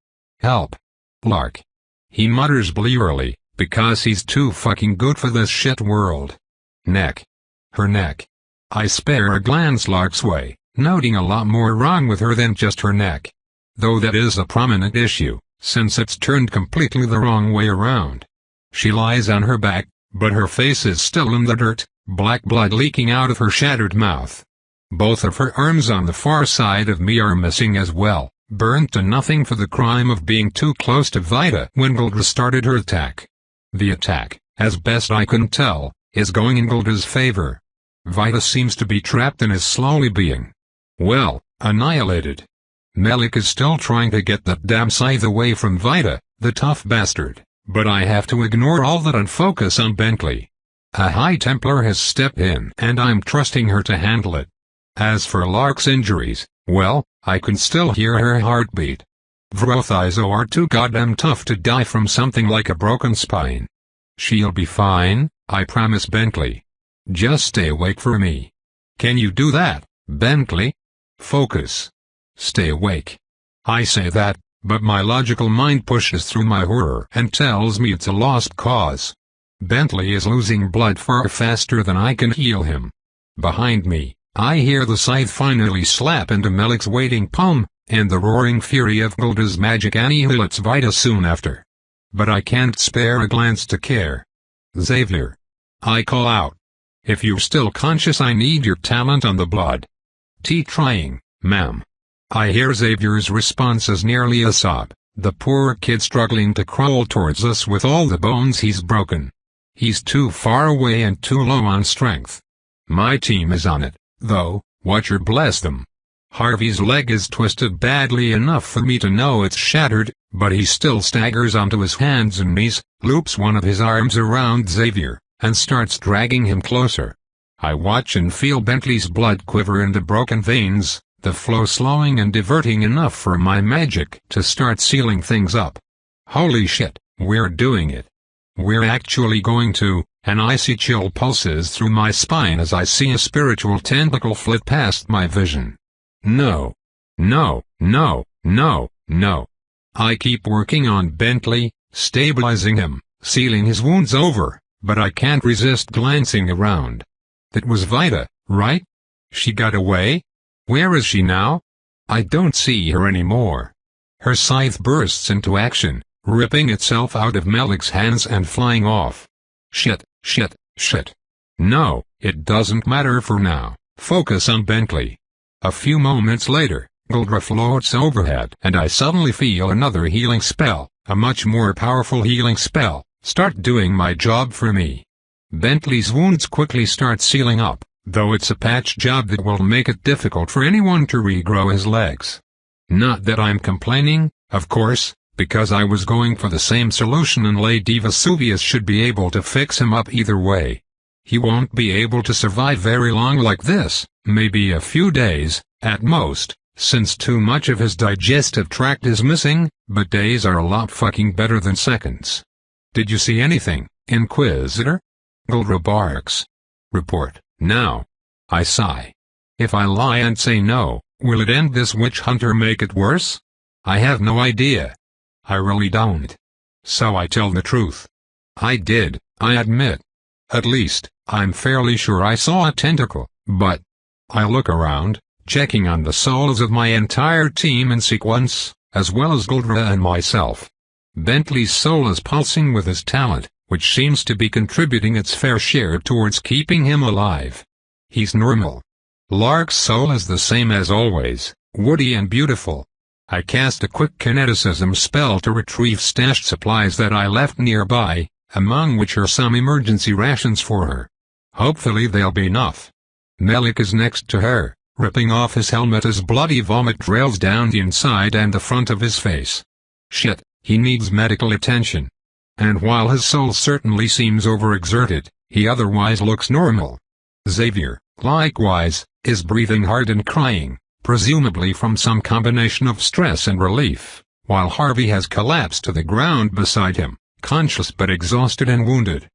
Help. Lark. He mutters blearily, because he's too fucking good for this shit world. Neck. Her neck. I spare a glance Lark's way, noting a lot more wrong with her than just her neck. Though that is a prominent issue, since it's turned completely the wrong way around. She lies on her back, but her face is still in the dirt, black blood leaking out of her shattered mouth. Both of her arms on the far side of me are missing as well, burnt to nothing for the crime of being too close to Vida when Vigor started her attack. The attack, as best I can tell, is going in Vigor's favor. Vida seems to be trapped and is slowly being, well, annihilated. Melik is still trying to get that damn scythe away from Vida, the tough bastard, but I have to ignore all that and focus on Bentley. A High Templar has stepped in and I'm trusting her to handle it. As for Lark's injuries, well, I can still hear her heartbeat. Vrothizo are too goddamn tough to die from something like a broken spine. She'll be fine, I promise Bentley. Just stay awake for me. Can you do that, Bentley? Focus. Stay awake. I say that, but my logical mind pushes through my horror and tells me it's a lost cause. Bentley is losing blood far faster than I can heal him. Behind me, I hear the scythe finally slap into Melik's waiting palm, and the roaring fury of Guldra's magic annihilates Vita soon after. But I can't spare a glance to care. Xavier. I call out. If you're still conscious, I need your talent on the blood. Trying, ma'am. I hear Xavier's response as nearly a sob, the poor kid struggling to crawl towards us with all the bones he's broken. He's too far away and too low on strength. My team is on it, though, Watcher bless them. Harvey's leg is twisted badly enough for me to know it's shattered, but he still staggers onto his hands and knees, loops one of his arms around Xavier, and starts dragging him closer. I watch and feel Bentley's blood quiver into broken veins, the flow slowing and diverting enough for my magic to start sealing things up. Holy shit, we're doing it. We're actually going to, an icy chill pulses through my spine as I see a spiritual tentacle flit past my vision. No. No, no, no, no. I keep working on Bentley, stabilizing him, sealing his wounds over, but I can't resist glancing around. That was Vita, right? She got away? Where is she now? I don't see her anymore. Her scythe bursts into action, ripping itself out of Melik's hands and flying off. Shit, shit, shit. No, it doesn't matter for now. Focus on Bentley. A few moments later, Guldra floats overhead and I suddenly feel another healing spell, a much more powerful healing spell, start doing my job for me. Bentley's wounds quickly start sealing up, though it's a patch job that will make it difficult for anyone to regrow his legs. Not that I'm complaining, of course, because I was going for the same solution and Lady Vesuvius should be able to fix him up either way. He won't be able to survive very long like this, maybe a few days, at most, since too much of his digestive tract is missing, but days are a lot fucking better than seconds. Did you see anything, Inquisitor? Guldra barks. Report, now. I sigh. If I lie and say no, will it end this witch hunt or make it worse? I have no idea. I really don't. So I tell the truth. I did, I admit. At least, I'm fairly sure I saw a tentacle, but... I look around, checking on the souls of my entire team in sequence, as well as Guldra and myself. Bentley's soul is pulsing with his talent, which seems to be contributing its fair share towards keeping him alive. He's normal. Lark's soul is the same as always, woody and beautiful. I cast a quick kineticism spell to retrieve stashed supplies that I left nearby, among which are some emergency rations for her. Hopefully they'll be enough. Melik is next to her, ripping off his helmet as bloody vomit trails down the inside and the front of his face. Shit, he needs medical attention. And while his soul certainly seems overexerted, he otherwise looks normal. Xavier, likewise, is breathing hard and crying, presumably from some combination of stress and relief, while Harvey has collapsed to the ground beside him, conscious but exhausted and wounded.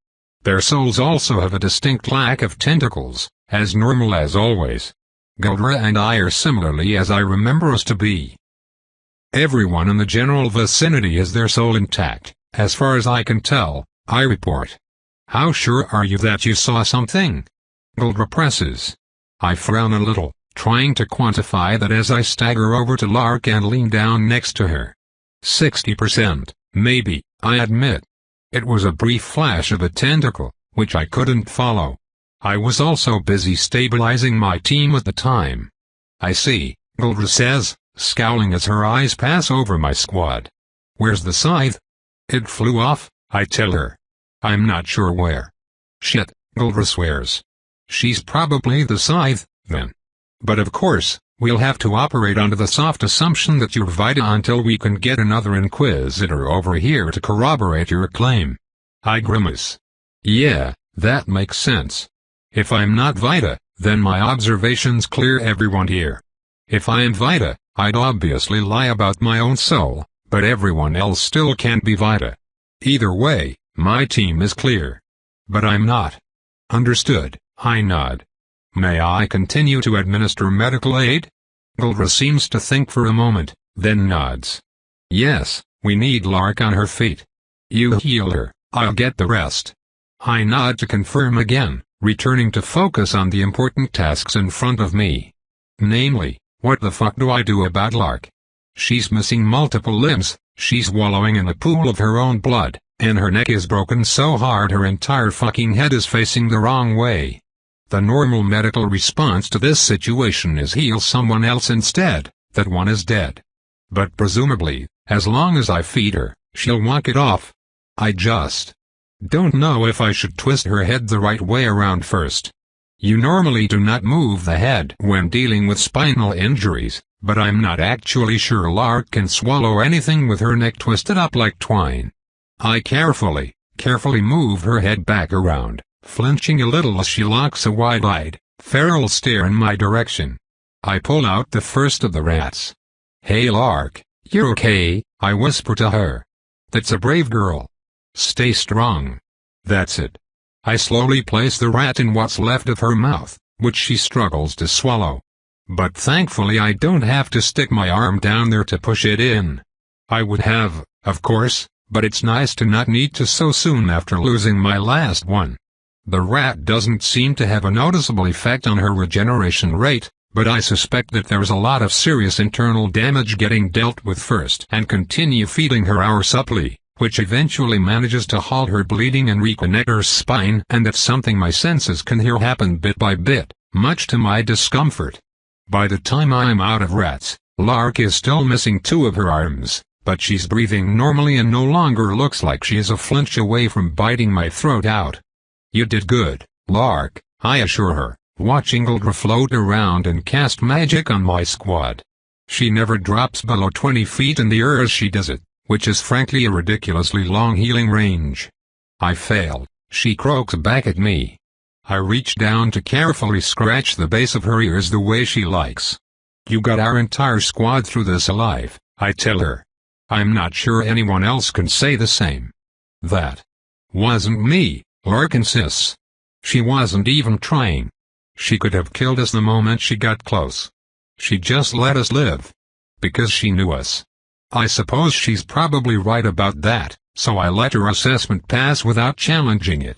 Their souls also have a distinct lack of tentacles, as normal as always. Guldra and I are similarly as I remember us to be. Everyone in the general vicinity has their soul intact, as far as I can tell, I report. How sure are you that you saw something? Guldra presses. I frown a little, trying to quantify that as I stagger over to Lark and lean down next to her. 60%, maybe, I admit. It was a brief flash of a tentacle, which I couldn't follow. I was also busy stabilizing my team at the time. I see, Guldra says, scowling as her eyes pass over my squad. Where's the scythe? It flew off, I tell her. I'm not sure where. Shit, Guldra swears. She's probably the scythe, then. But of course, we'll have to operate under the soft assumption that you're Vita until we can get another Inquisitor over here to corroborate your claim. I grimace. Yeah, that makes sense. If I'm not Vita, Then my observations clear everyone here. If I am Vita, I'd obviously lie about my own soul, but everyone else still can't be Vita. Either way, my team is clear. But I'm not. Understood, I nod. May I continue to administer medical aid? Guldra seems to think for a moment, then nods. Yes, we need Lark on her feet. You heal her, I'll get the rest. I nod to confirm again, returning to focus on the important tasks in front of me. Namely, what the fuck do I do about Lark? She's missing multiple limbs, she's wallowing in a pool of her own blood, and her neck is broken so hard her entire fucking head is facing the wrong way. The normal medical response to this situation is heal someone else instead, that one is dead. But presumably, as long as I feed her, she'll walk it off. I just don't know if I should twist her head the right way around first. You normally do not move the head when dealing with spinal injuries, but I'm not actually sure Lark can swallow anything with her neck twisted up like twine. I carefully move her head back around, flinching a little as she locks a wide-eyed, feral stare in my direction. I pull out the first of the rats. Hey Lark, you're okay, I whisper to her. That's a brave girl. Stay strong. That's it. I slowly place the rat in what's left of her mouth, which she struggles to swallow. But thankfully I don't have to stick my arm down there to push it in. I would have, of course, but it's nice to not need to so soon after losing my last one. The rat doesn't seem to have a noticeable effect on her regeneration rate, but I suspect that there's a lot of serious internal damage getting dealt with first and continue feeding her our supply, which eventually manages to halt her bleeding and reconnect her spine, and that's something my senses can hear happen bit by bit, much to my discomfort. By the time I'm out of rats, Lark is still missing 2 of her arms, but she's breathing normally and no longer looks like she is a flinch away from biting my throat out. You did good, Lark, I assure her, watching Guldra float around and cast magic on my squad. She never drops below 20 feet in the air as she does it, which is frankly a ridiculously long healing range. I failed, she croaks back at me. I reach down to carefully scratch the base of her ears the way she likes. You got our entire squad through this alive, I tell her. I'm not sure anyone else can say the same. That wasn't me, Lark insists. She wasn't even trying. She could have killed us the moment she got close. She just let us live. Because she knew us. I suppose she's probably right about that, so I let her assessment pass without challenging it.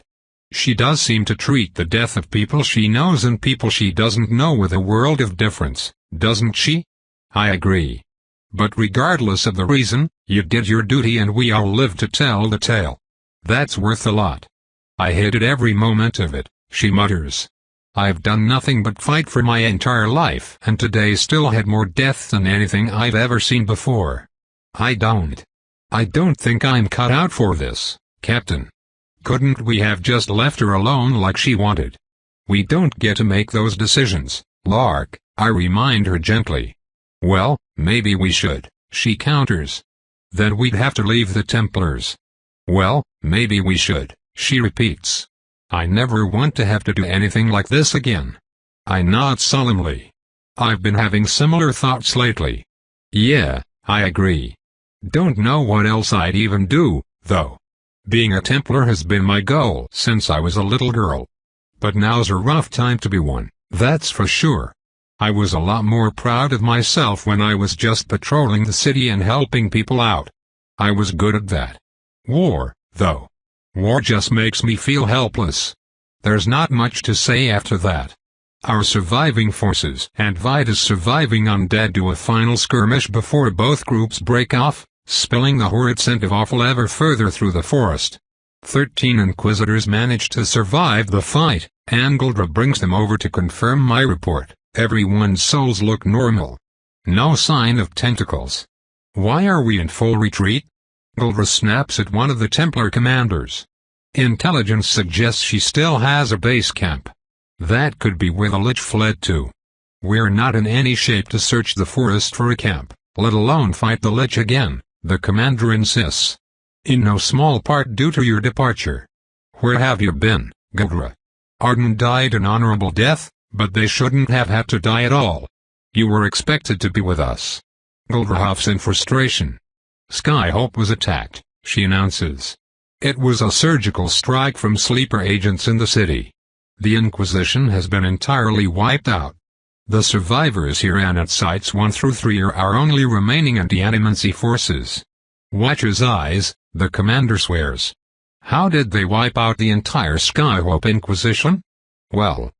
She does seem to treat the death of people she knows and people she doesn't know with a world of difference, doesn't she? I agree. But regardless of the reason, you did your duty and we all live to tell the tale. That's worth a lot. I hated every moment of it, she mutters. I've done nothing but fight for my entire life and today still had more death than anything I've ever seen before. I don't think I'm cut out for this, Captain. Couldn't we have just left her alone like she wanted? We don't get to make those decisions, Lark, I remind her gently. Well, maybe we should, she counters. Then we'd have to leave the Templars. Well, maybe we should, she repeats. I never want to have to do anything like this again. I nod solemnly. I've been having similar thoughts lately. Yeah, I agree. Don't know what else I'd even do, though. Being a Templar has been my goal since I was a little girl. But now's a rough time to be one, that's for sure. I was a lot more proud of myself when I was just patrolling the city and helping people out. I was good at that. War, though. War just makes me feel helpless. There's not much to say after that. Our surviving forces and Vita's surviving undead do a final skirmish before both groups break off, spilling the horrid scent of offal ever further through the forest. 13 Inquisitors manage to survive the fight, and Guldra brings them over to confirm my report. Everyone's souls look normal. No sign of tentacles. Why are we in full retreat? Guldra snaps at one of the Templar commanders. Intelligence suggests she still has a base camp. That could be where the Lich fled to. We're not in any shape to search the forest for a camp, let alone fight the Lich again, the commander insists. In no small part due to your departure. Where have you been, Vigor? Arden died an honorable death, but they shouldn't have had to die at all. You were expected to be with us. Gilder huffs in frustration. Skyhope was attacked, she announces. It was a surgical strike from sleeper agents in the city. The Inquisition has been entirely wiped out. The survivors here and at Sites 1 through 3 are our only remaining anti-animancy forces. Watcher's eyes, the commander swears. How did they wipe out the entire Skyhope Inquisition? Well,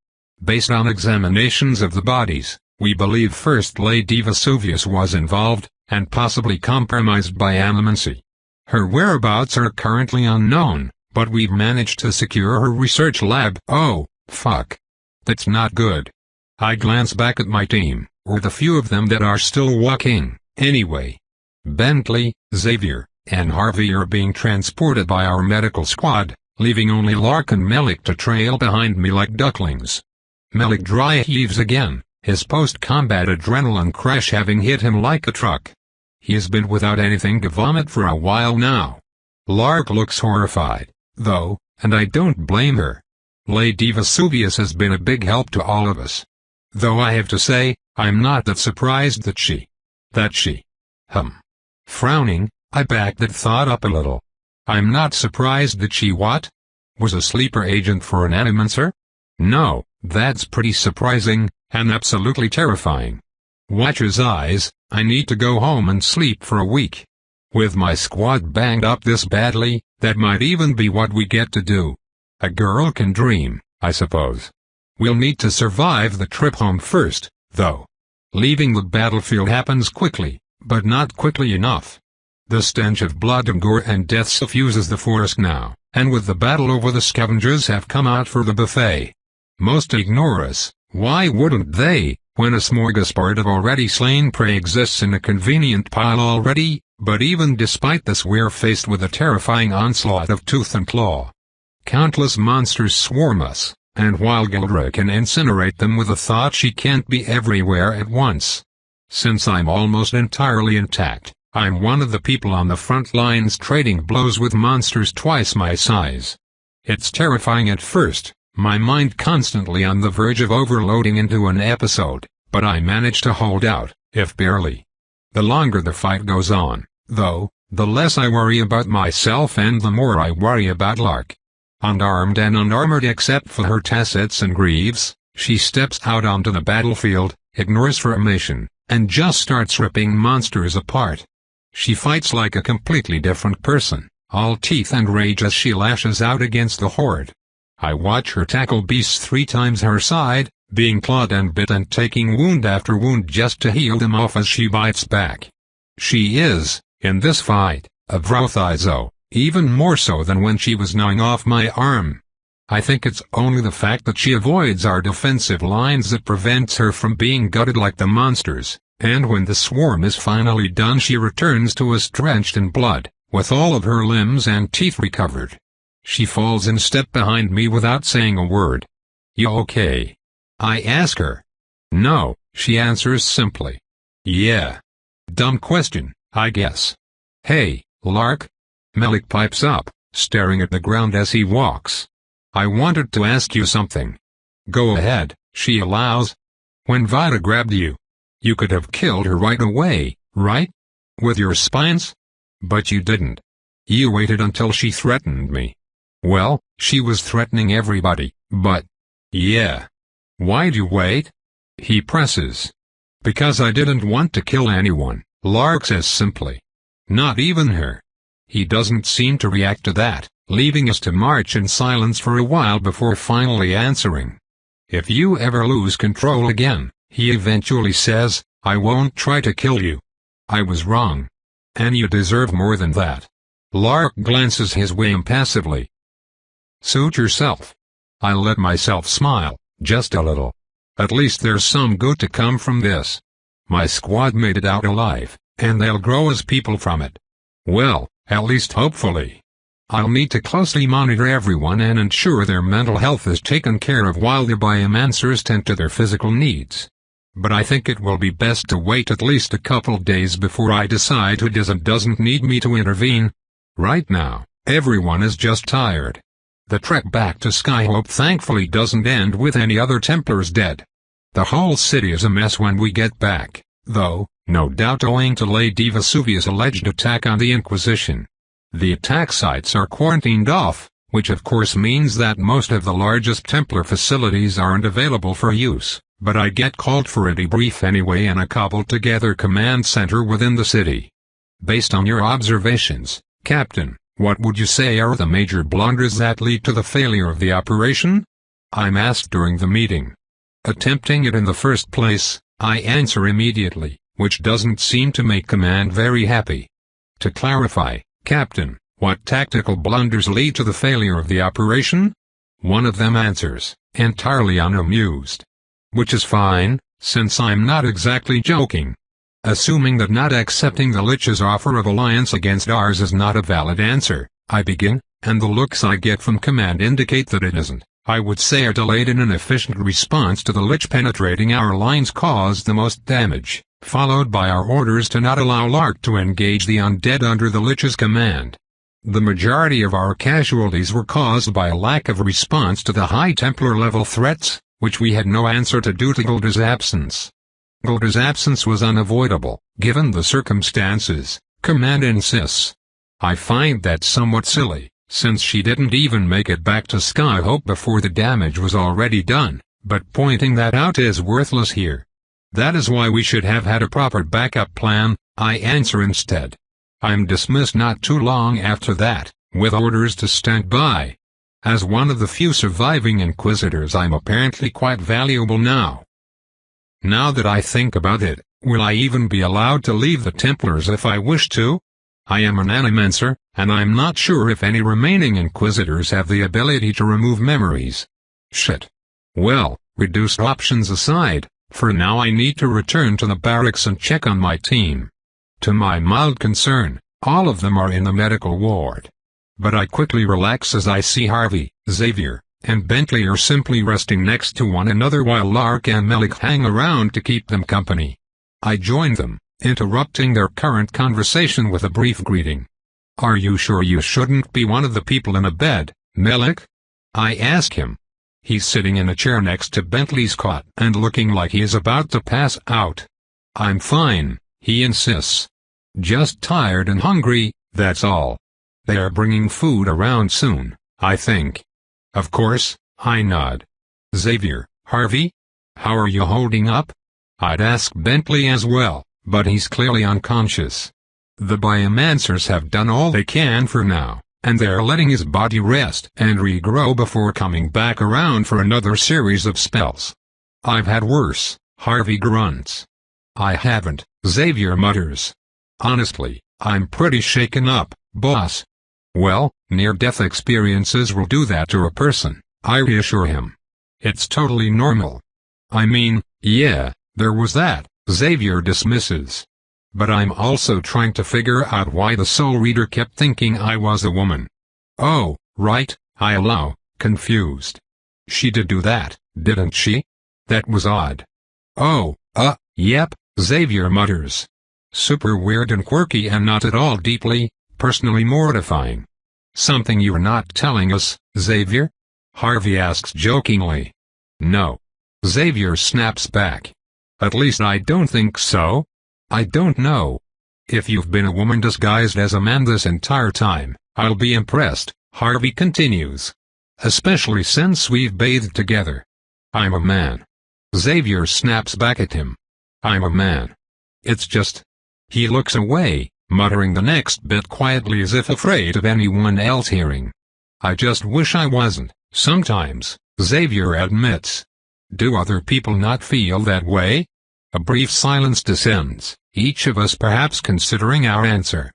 based on examinations of the bodies, we believe First Lady Vesuvius was involved, and possibly compromised by animancy. Her whereabouts are currently unknown, but we've managed to secure her research lab. Oh, fuck. That's not good. I glance back at my team, or the few of them that are still walking, anyway. Bentley, Xavier, and Harvey are being transported by our medical squad, leaving only Lark and Melik to trail behind me like ducklings. Melik dry heaves again, his post-combat adrenaline crash having hit him like a truck. He has been without anything to vomit for a while now. Lark looks horrified, though, and I don't blame her. Lady Vesuvius has been a big help to all of us. Though I have to say, I'm not that surprised that she. Frowning, I backed that thought up a little. I'm not surprised that she what? Was a sleeper agent for an animancer? No, that's pretty surprising, and absolutely terrifying. Watcher's eyes, I need to go home and sleep for a week. With my squad banged up this badly, that might even be what we get to do. A girl can dream, I suppose. We'll need to survive the trip home first, though. Leaving the battlefield happens quickly, but not quickly enough. The stench of blood and gore and death suffuses the forest now, and with the battle over the scavengers have come out for the buffet. Most ignore us. Why wouldn't they, when a smorgasbord of already slain prey exists in a convenient pile already? But even despite this, we're faced with a terrifying onslaught of tooth and claw. Countless monsters swarm us, and while Gildra can incinerate them with the thought she can't be everywhere at once. Since I'm almost entirely intact, I'm one of the people on the front lines trading blows with monsters twice my size. It's terrifying at first, my mind constantly on the verge of overloading into an episode, but I manage to hold out, if barely. The longer the fight goes on, though, the less I worry about myself and the more I worry about Lark. Unarmed and unarmored except for her tassets and greaves, she steps out onto the battlefield, ignores formation, and just starts ripping monsters apart. She fights like a completely different person, all teeth and rage as she lashes out against the horde. I watch her tackle beasts 3 times her side, being clawed and bit and taking wound after wound just to heal them off as she bites back. She is, in this fight, a Vrothizo, even more so than when she was gnawing off my arm. I think it's only the fact that she avoids our defensive lines that prevents her from being gutted like the monsters, and when the swarm is finally done she returns to us drenched in blood, with all of her limbs and teeth recovered. She falls in step behind me without saying a word. "You okay?" I ask her. "No," she answers simply. "Yeah." Dumb question, I guess. "Hey, Lark." Melik pipes up, staring at the ground as he walks. "I wanted to ask you something." "Go ahead," she allows. "When Vida grabbed you, you could have killed her right away, right? With your spines? But you didn't. You waited until she threatened me." "Well, she was threatening everybody, but..." "Yeah. Why'd you wait?" he presses. "Because I didn't want to kill anyone," Lark says simply. "Not even her." He doesn't seem to react to that, leaving us to march in silence for a while before finally answering. "If you ever lose control again," he eventually says, "I won't try to kill you. I was wrong. And you deserve more than that." Lark glances his way impassively. "Suit yourself." I let myself smile, just a little. At least there's some good to come from this. My squad made it out alive, and they'll grow as people from it. Well, at least hopefully. I'll need to closely monitor everyone and ensure their mental health is taken care of while the biomancers tend to their physical needs. But I think it will be best to wait at least a couple days before I decide who does and doesn't need me to intervene. Right now, everyone is just tired. The trek back to Skyhope thankfully doesn't end with any other Templars dead. The whole city is a mess when we get back, though, no doubt owing to Lady Vesuvius' alleged attack on the Inquisition. The attack sites are quarantined off, which of course means that most of the largest Templar facilities aren't available for use, but I get called for a debrief anyway in a cobbled-together command center within the city. Based on your observations, Captain, what would you say are the major blunders that lead to the failure of the operation? I'm asked during the meeting. Attempting it in the first place, I answer immediately, which doesn't seem to make command very happy. To clarify, Captain, what tactical blunders lead to the failure of the operation? One of them answers, entirely unamused. Which is fine, since I'm not exactly joking. Assuming that not accepting the Lich's offer of alliance against ours is not a valid answer, I begin, and the looks I get from command indicate that it isn't. I would say a delayed and inefficient response to the Lich penetrating our lines caused the most damage, followed by our orders to not allow Lark to engage the undead under the Lich's command. The majority of our casualties were caused by a lack of response to the high Templar level threats, which we had no answer to due to Gulda's absence. Gulda's absence was unavoidable, given the circumstances, command insists. I find that somewhat silly, since she didn't even make it back to Skyhope before the damage was already done, but pointing that out is worthless here. That is why we should have had a proper backup plan, I answer instead. I'm dismissed not too long after that, with orders to stand by. As one of the few surviving Inquisitors, I'm apparently quite valuable now. Now that I think about it, will I even be allowed to leave the Templars if I wish to? I am an animancer, and I'm not sure if any remaining Inquisitors have the ability to remove memories. Shit. Well, reduced options aside, for now I need to return to the barracks and check on my team. To my mild concern, all of them are in the medical ward. But I quickly relax as I see Harvey, Xavier, and Bentley are simply resting next to one another while Lark and Melik hang around to keep them company. I join them, interrupting their current conversation with a brief greeting. Are you sure you shouldn't be one of the people in a bed, Melik? I ask him. He's sitting in a chair next to Bentley's cot and looking like he is about to pass out. I'm fine, he insists. Just tired and hungry, that's all. They are bringing food around soon, I think. Of course, I nod. Xavier, Harvey? How are you holding up? I'd ask Bentley as well, but he's clearly unconscious. The biomancers have done all they can for now, and they're letting his body rest and regrow before coming back around for another series of spells. I've had worse, Harvey grunts. I haven't, Xavier mutters. Honestly, I'm pretty shaken up, boss. Well, near-death experiences will do that to a person, I reassure him. It's totally normal. I mean, yeah, there was that, Xavier dismisses. But I'm also trying to figure out why the Soul Reader kept thinking I was a woman. Oh, right, I allow, confused. She did do that, didn't she? That was odd. Oh, yep, Xavier mutters. Super weird and quirky and not at all deeply, personally mortifying. Something you're not telling us, Xavier? Harvey asks jokingly. No. Xavier snaps back. At least I don't think so. I don't know. If you've been a woman disguised as a man this entire time, I'll be impressed, Harvey continues. Especially since we've bathed together. I'm a man. Xavier snaps back at him. I'm a man. It's just... He looks away, muttering the next bit quietly as if afraid of anyone else hearing. I just wish I wasn't, sometimes, Xavier admits. Do other people not feel that way? A brief silence descends, each of us perhaps considering our answer.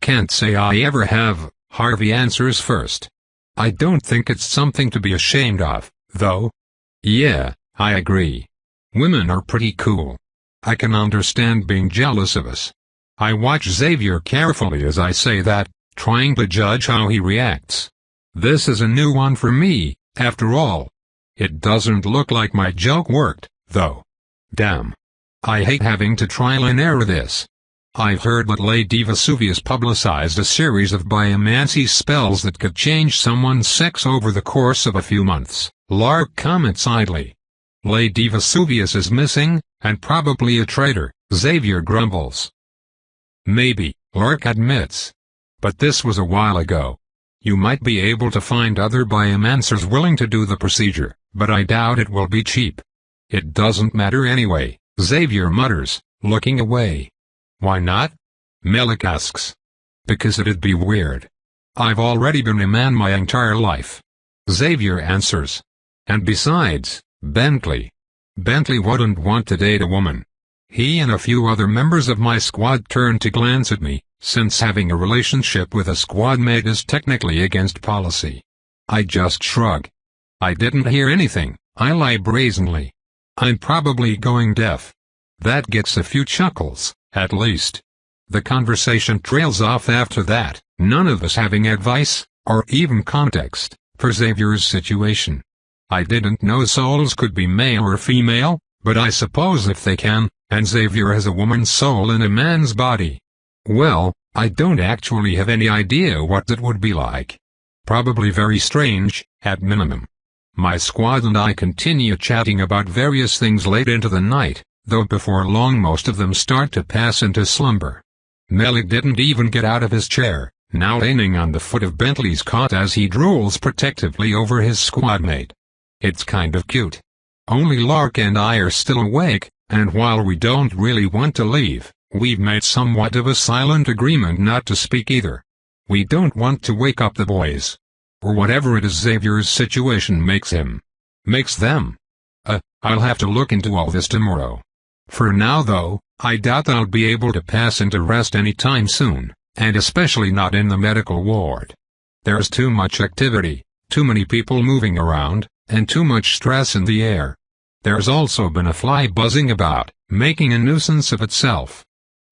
Can't say I ever have, Harvey answers first. I don't think it's something to be ashamed of, though. Yeah, I agree. Women are pretty cool. I can understand being jealous of us. I watch Xavier carefully as I say that, trying to judge how he reacts. This is a new one for me, after all. It doesn't look like my joke worked, though. Damn. I hate having to trial and error this. I've heard that Lady Vesuvius publicized a series of biomancy spells that could change someone's sex over the course of a few months. Lark comments idly. Lady Vesuvius is missing, and probably a traitor, Xavier grumbles. Maybe, Lark admits. But this was a while ago. You might be able to find other biomancers willing to do the procedure, but I doubt it will be cheap. It doesn't matter anyway, Xavier mutters, looking away. Why not? Melik asks. Because it'd be weird. I've already been a man my entire life. Xavier answers. And besides, Bentley wouldn't want to date a woman. He and a few other members of my squad turned to glance at me, since having a relationship with a squad mate is technically against policy. I just shrug. I didn't hear anything, I lie brazenly. I'm probably going deaf. That gets a few chuckles, at least. The conversation trails off after that, none of us having advice, or even context, for Xavier's situation. I didn't know souls could be male or female, but I suppose if they can, and Xavier has a woman's soul in a man's body. Well, I don't actually have any idea what that would be like. Probably very strange, at minimum. My squad and I continue chatting about various things late into the night, though before long most of them start to pass into slumber. Melik didn't even get out of his chair, now leaning on the foot of Bentley's cot as he drools protectively over his squadmate. It's kind of cute. Only Lark and I are still awake, and while we don't really want to leave, we've made somewhat of a silent agreement not to speak either. We don't want to wake up the boys. Or whatever it is Xavier's situation makes them. I'll have to look into all this tomorrow. For now though, I doubt I'll be able to pass into rest anytime soon, and especially not in the medical ward. There's too much activity, too many people moving around, and too much stress in the air. There's also been a fly buzzing about, making a nuisance of itself.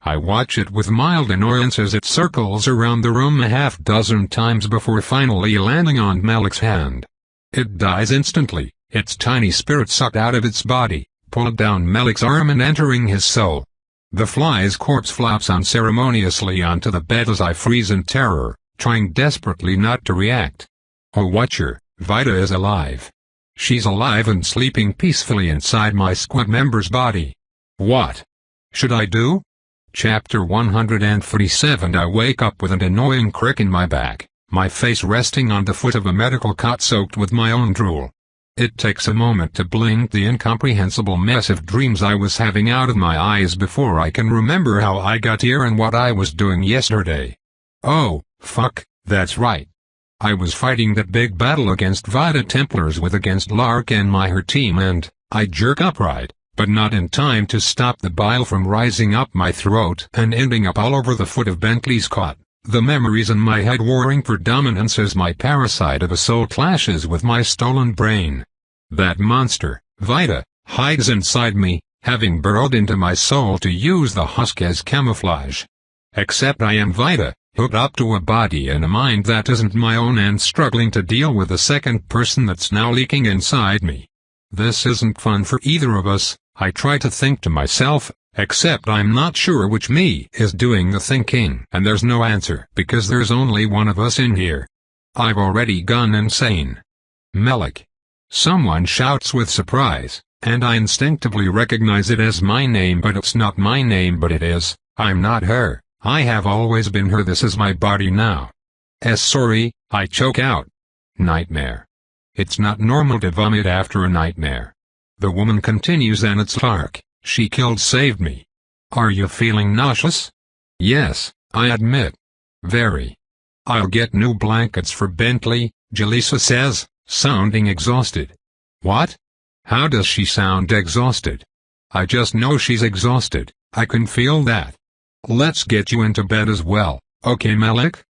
I watch it with mild annoyance as it circles around the room a half-dozen times before finally landing on Melik's hand. It dies instantly, its tiny spirit sucked out of its body, pulled down Melik's arm and entering his soul. The fly's corpse flops unceremoniously onto the bed as I freeze in terror, trying desperately not to react. Oh watcher, Vida is alive. She's alive and sleeping peacefully inside my squad member's body. What should I do? Chapter 147. I wake up with an annoying crick in my back, my face resting on the foot of a medical cot soaked with my own drool. It takes a moment to blink the incomprehensible mess of dreams I was having out of my eyes before I can remember how I got here and what I was doing yesterday. Oh, fuck, that's right. I was fighting that big battle against Vida Templars against Lark and her team, and I jerk upright, but not in time to stop the bile from rising up my throat and ending up all over the foot of Bentley's cot. The memories in my head warring for dominance as my parasite of a soul clashes with my stolen brain. That monster, Vida, hides inside me, having burrowed into my soul to use the husk as camouflage. Except I am Vida, hooked up to a body and a mind that isn't my own and struggling to deal with the second person that's now leaking inside me. This isn't fun for either of us, I try to think to myself, except I'm not sure which me is doing the thinking. And there's no answer because there's only one of us in here. I've already gone insane. Melik. Someone shouts with surprise, and I instinctively recognize it as my name, but it's not my name, but it is. I'm not her. I have always been her. This is my body now. Sorry, I choke out. Nightmare. It's not normal to vomit after a nightmare. The woman continues, and it's Lark. She saved me. Are you feeling nauseous? Yes, I admit. Very. I'll get new blankets for Bentley, Jaleesa says, sounding exhausted. What? How does she sound exhausted? I just know she's exhausted, I can feel that. Let's get you into bed as well, okay Melik?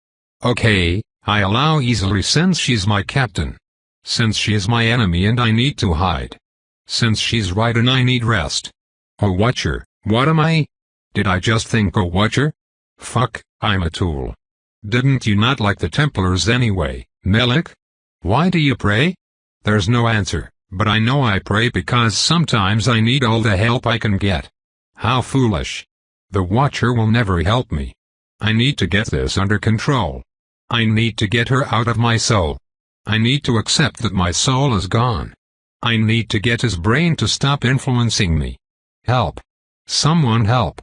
Okay, I allow easily since she's my captain. Since she is my enemy and I need to hide. Since she's right and I need rest. Oh watcher, what am I? Did I just think oh watcher? Fuck, I'm a tool. Didn't you not like the Templars anyway, Melik? Why do you pray? There's no answer, but I know I pray because sometimes I need all the help I can get. How foolish. The Watcher will never help me. I need to get this under control. I need to get her out of my soul. I need to accept that my soul is gone. I need to get his brain to stop influencing me. Help. Someone help.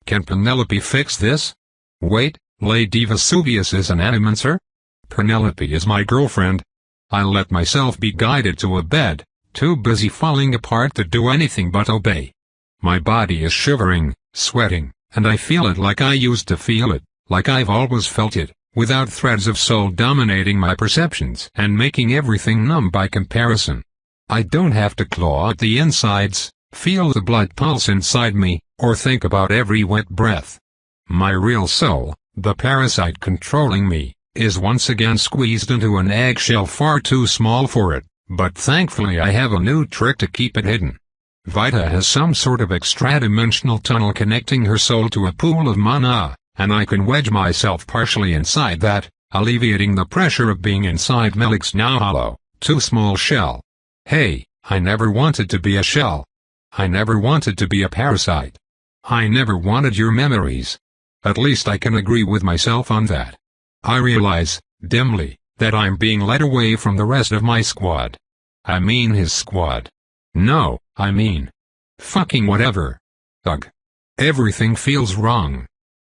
Can Penelope fix this? Wait, Lady Vesuvius is an animancer? Penelope is my girlfriend. I let myself be guided to a bed, too busy falling apart to do anything but obey. My body is shivering, sweating, and I feel it like I used to feel it, like I've always felt it, without threads of soul dominating my perceptions and making everything numb by comparison. I don't have to claw at the insides, feel the blood pulse inside me, or think about every wet breath. My real soul, the parasite controlling me, is once again squeezed into an eggshell far too small for it, but thankfully I have a new trick to keep it hidden. Vita has some sort of extra-dimensional tunnel connecting her soul to a pool of mana, and I can wedge myself partially inside that, alleviating the pressure of being inside Melik's now hollow, too small shell. Hey, I never wanted to be a shell. I never wanted to be a parasite. I never wanted your memories. At least I can agree with myself on that. I realize, dimly, that I'm being led away from the rest of my squad. I mean his squad. No, I mean. Fucking whatever. Ugh. Everything feels wrong.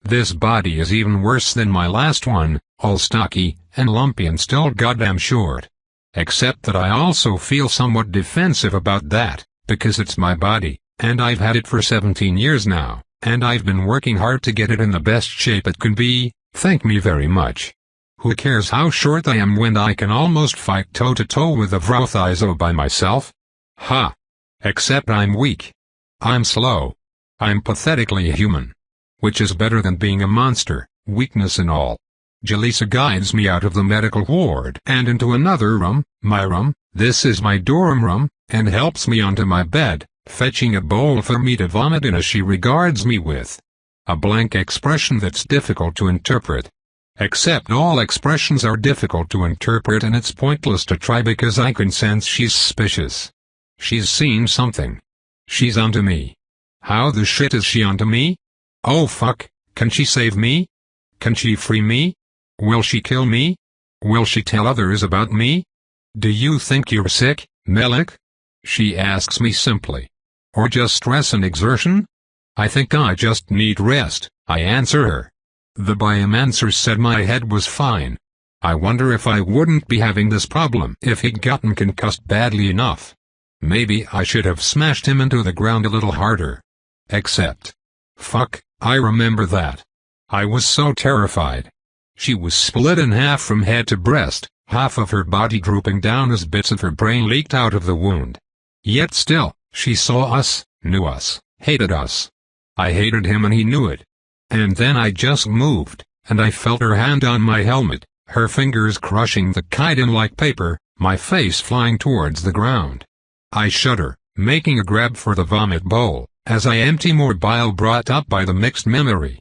This body is even worse than my last one, all stocky, and lumpy and still goddamn short. Except that I also feel somewhat defensive about that, because it's my body, and I've had it for 17 years now, and I've been working hard to get it in the best shape it can be, thank me very much. Who cares how short I am when I can almost fight toe-to-toe with a Vrothizo by myself? Ha! Except I'm weak. I'm slow. I'm pathetically human. Which is better than being a monster, weakness and all. Jalisa guides me out of the medical ward and into another room, my room, this is my dorm room, and helps me onto my bed, fetching a bowl for me to vomit in as she regards me with a blank expression that's difficult to interpret. Except all expressions are difficult to interpret and it's pointless to try because I can sense she's suspicious. She's seen something. She's onto me. How the shit is she onto me? Oh fuck, can she save me? Can she free me? Will she kill me? Will she tell others about me? Do you think you're sick, Melik? She asks me simply. Or just stress and exertion? I think I just need rest, I answer her. The biomancer said my head was fine. I wonder if I wouldn't be having this problem if he'd gotten concussed badly enough. Maybe I should have smashed him into the ground a little harder. Except. Fuck, I remember that. I was so terrified. She was split in half from head to breast, half of her body drooping down as bits of her brain leaked out of the wound. Yet still, she saw us, knew us, hated us. I hated him and he knew it. And then I just moved, and I felt her hand on my helmet, her fingers crushing the chitin like paper, my face flying towards the ground. I shudder, making a grab for the vomit bowl, as I empty more bile brought up by the mixed memory.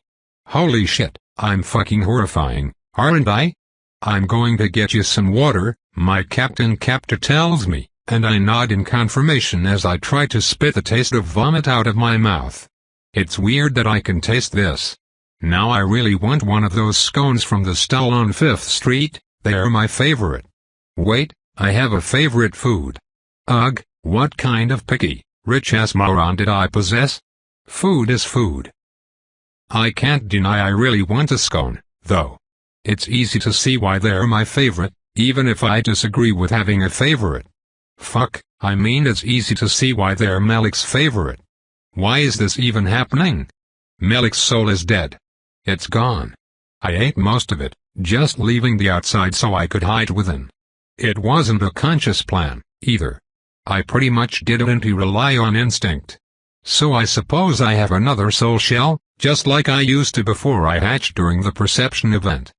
Holy shit, I'm fucking horrifying, aren't I? I'm going to get you some water, my captor tells me, and I nod in confirmation as I try to spit the taste of vomit out of my mouth. It's weird that I can taste this. Now I really want one of those scones from the stall on 5th Street, they're my favorite. Wait, I have a favorite food. Ugh, what kind of picky, rich-ass moron did I possess? Food is food. I can't deny I really want a scone, though. It's easy to see why they're my favorite, even if I disagree with having a favorite. Fuck, I mean it's easy to see why they're Melik's favorite. Why is this even happening? Melik's soul is dead. It's gone. I ate most of it, just leaving the outside so I could hide within. It wasn't a conscious plan, either. I pretty much didn't rely on instinct. So I suppose I have another soul shell, just like I used to before I hatched during the perception event.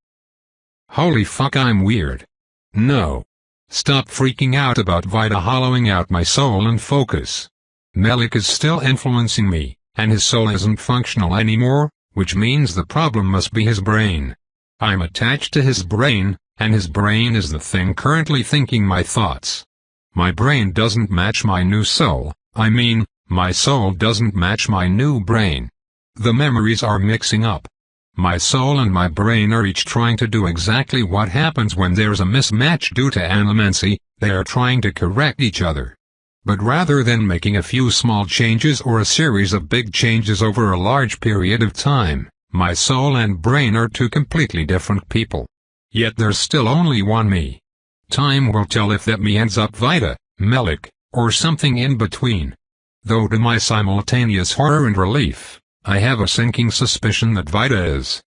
Holy fuck, I'm weird. No. Stop freaking out about Vita hollowing out my soul and focus. Melik is still influencing me, and his soul isn't functional anymore, which means the problem must be his brain. I'm attached to his brain, and his brain is the thing currently thinking my thoughts. My brain doesn't match my new soul, I mean, my soul doesn't match my new brain. The memories are mixing up. My soul and my brain are each trying to do exactly what happens when there's a mismatch due to animancy. They are trying to correct each other. But rather than making a few small changes or a series of big changes over a large period of time, my soul and brain are two completely different people. Yet there's still only one me. Time will tell if that me ends up Vita, Melik, or something in between. Though to my simultaneous horror and relief, I have a sinking suspicion that Vita is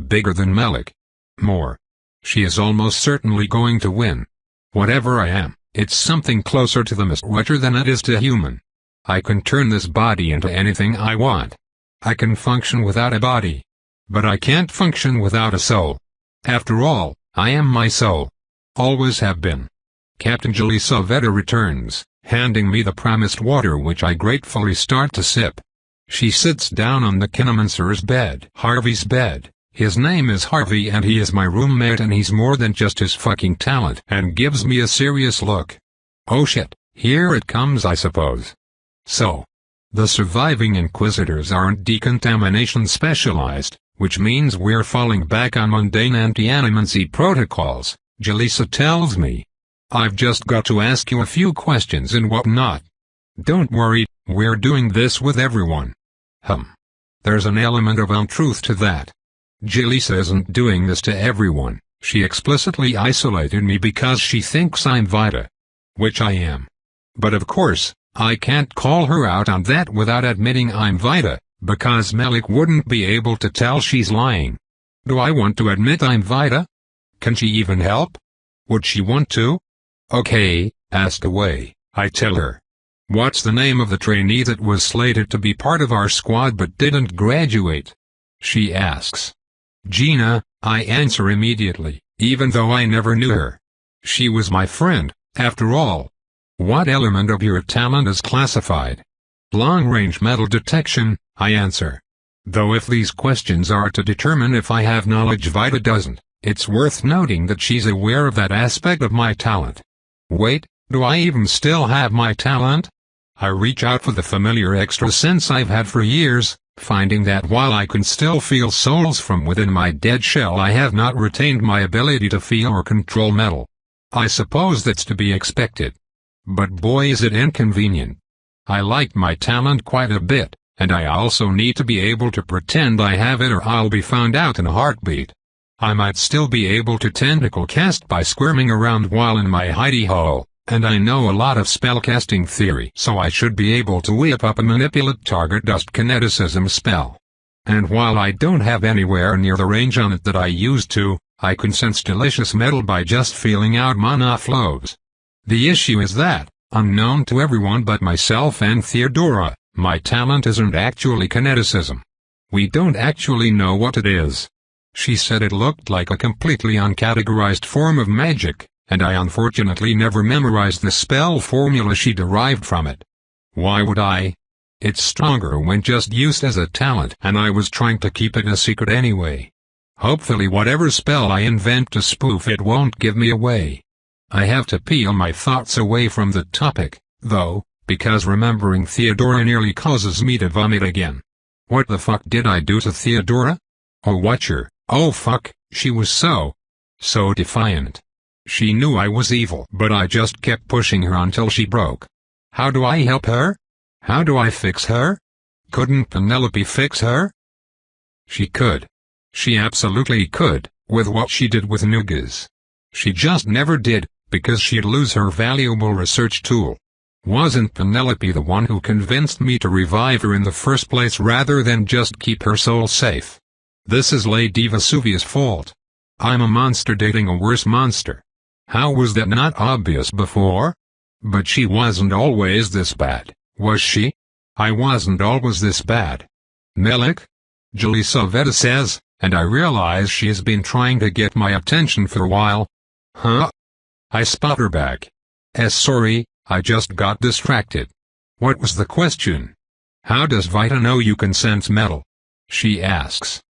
bigger than Melik. More. She is almost certainly going to win. Whatever I am, it's something closer to the Mistwatcher than it is to human. I can turn this body into anything I want. I can function without a body. But I can't function without a soul. After all, I am my soul. Always have been. Captain Jelisaveta returns, handing me the promised water which I gratefully start to sip. She sits down on the Kinemancers' bed. Harvey's bed. His name is Harvey and he is my roommate and he's more than just his fucking talent, and gives me a serious look. Oh shit, here it comes I suppose. So. The surviving Inquisitors aren't decontamination specialized, which means we're falling back on mundane anti-animancy protocols, Jalisa tells me. I've just got to ask you a few questions and whatnot. Don't worry, we're doing this with everyone. There's an element of untruth to that. Jalisa isn't doing this to everyone. She explicitly isolated me because she thinks I'm Vita. Which I am. But of course, I can't call her out on that without admitting I'm Vita, because Melik wouldn't be able to tell she's lying. Do I want to admit I'm Vita? Can she even help? Would she want to? Okay, ask away, I tell her. What's the name of the trainee that was slated to be part of our squad but didn't graduate? She asks. Gina, I answer immediately, even though I never knew her. She was my friend, after all. What element of your talent is classified? Long-range metal detection, I answer. Though if these questions are to determine if I have knowledge Vita doesn't, it's worth noting that she's aware of that aspect of my talent. Wait, do I even still have my talent? I reach out for the familiar extra sense I've had for years, finding that while I can still feel souls from within my dead shell I have not retained my ability to feel or control metal. I suppose that's to be expected. But boy is it inconvenient. I like my talent quite a bit, and I also need to be able to pretend I have it or I'll be found out in a heartbeat. I might still be able to tentacle cast by squirming around while in my hidey hole, and I know a lot of spellcasting theory so I should be able to whip up a manipulate target dust kineticism spell. And while I don't have anywhere near the range on it that I used to, I can sense delicious metal by just feeling out mana flows. The issue is that, unknown to everyone but myself and Theodora, my talent isn't actually kineticism. We don't actually know what it is. She said it looked like a completely uncategorized form of magic, and I unfortunately never memorized the spell formula she derived from it. Why would I? It's stronger when just used as a talent and I was trying to keep it a secret anyway. Hopefully whatever spell I invent to spoof it won't give me away. I have to peel my thoughts away from the topic, though, because remembering Theodora nearly causes me to vomit again. What the fuck did I do to Theodora? Oh Watcher, oh fuck, she was so defiant. She knew I was evil but I just kept pushing her until she broke. How do I help her? How do I fix her? Couldn't Penelope fix her? She could. She absolutely could, with what she did with Nugas. She just never did, because she'd lose her valuable research tool. Wasn't Penelope the one who convinced me to revive her in the first place rather than just keep her soul safe? This is Lady Vesuvius' fault. I'm a monster dating a worse monster. How was that not obvious before? But she wasn't always this bad, was she? I wasn't always this bad. Melik? Jelisaveta says, and I realize she has been trying to get my attention for a while. Huh? I spot her back. Sorry, I just got distracted. What was the question? How does Vita know you can sense metal? She asks.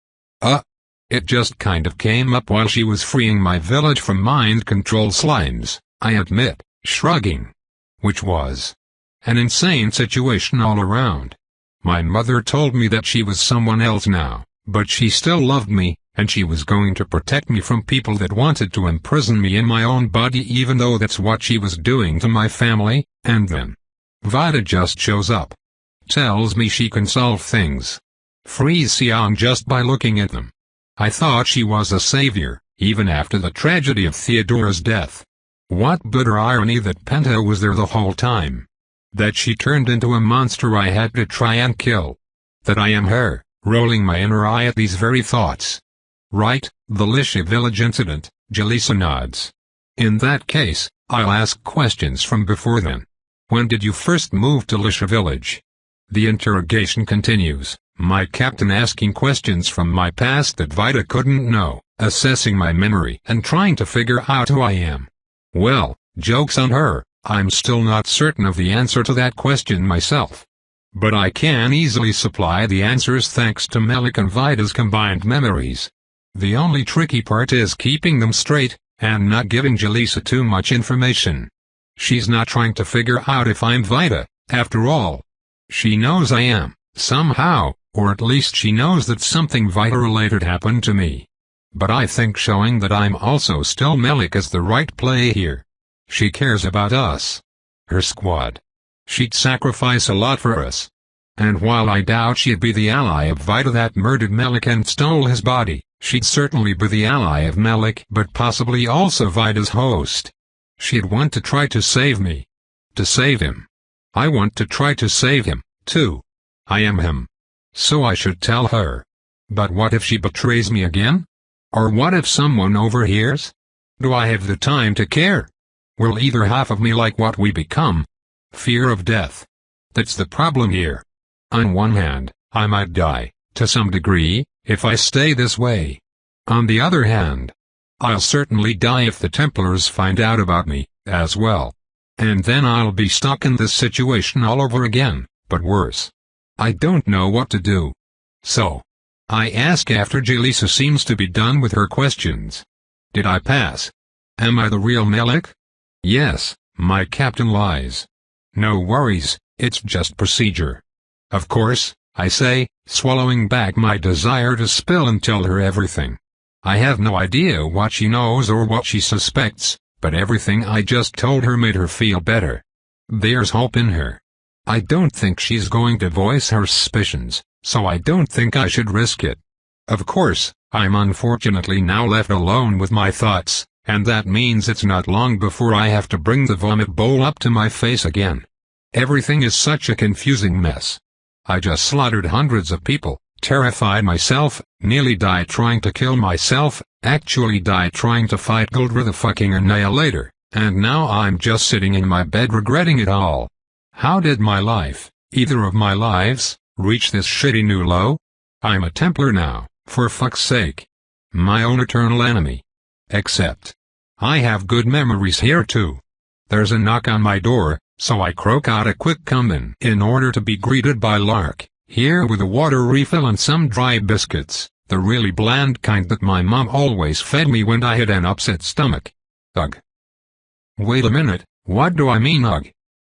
It just kind of came up while she was freeing my village from mind-control slimes, I admit, shrugging. Which was an insane situation all around. My mother told me that she was someone else now, but she still loved me, and she was going to protect me from people that wanted to imprison me in my own body, even though that's what she was doing to my family. And then Vida just shows up. Tells me she can solve things. Frees Xiang just by looking at them. I thought she was a savior, even after the tragedy of Theodora's death. What bitter irony that Penta was there the whole time. That she turned into a monster I had to try and kill. That I am her, rolling my inner eye at these very thoughts. Right, the Lisha village incident, Jalisa nods. In that case, I'll ask questions from before then. When did you first move to Lisha village? The interrogation continues, my captain asking questions from my past that Vida couldn't know, assessing my memory and trying to figure out who I am. Well, joke's on her, I'm still not certain of the answer to that question myself. But I can easily supply the answers thanks to Melik and Vida's combined memories. The only tricky part is keeping them straight, and not giving Jalisa too much information. She's not trying to figure out if I'm Vida, after all. She knows I am, somehow, or at least she knows that something Vida-related happened to me. But I think showing that I'm also still Melik is the right play here. She cares about us. Her squad. She'd sacrifice a lot for us. And while I doubt she'd be the ally of Vida that murdered Melik and stole his body, she'd certainly be the ally of Melik but possibly also Vida's host. She'd want to try to save me. To save him. I want to try to save him, too. I am him. So I should tell her. But what if she betrays me again? Or what if someone overhears? Do I have the time to care? Will either half of me like what we become? Fear of death. That's the problem here. On one hand, I might die, to some degree, if I stay this way. On the other hand, I'll certainly die if the Templars find out about me, as well. And then I'll be stuck in this situation all over again, but worse. I don't know what to do. So I ask after Jalisa seems to be done with her questions. Did I pass? Am I the real Melik? Yes, my captain lies. No worries, it's just procedure. Of course, I say, swallowing back my desire to spill and tell her everything. I have no idea what she knows or what she suspects, but everything I just told her made her feel better. There's hope in her. I don't think she's going to voice her suspicions, so I don't think I should risk it. Of course, I'm unfortunately now left alone with my thoughts, and that means it's not long before I have to bring the vomit bowl up to my face again. Everything is such a confusing mess. I just slaughtered hundreds of people, terrified myself, nearly died trying to kill myself, actually died trying to fight Guldra the fucking Annihilator, and now I'm just sitting in my bed regretting it all. How did my life, either of my lives, reach this shitty new low? I'm a Templar now, for fuck's sake. My own eternal enemy. Except I have good memories here too. There's a knock on my door, so I croak out a quick come in order to be greeted by Lark, here with a water refill and some dry biscuits, the really bland kind that my mom always fed me when I had an upset stomach. Ugh. Wait a minute, what do I mean ugh?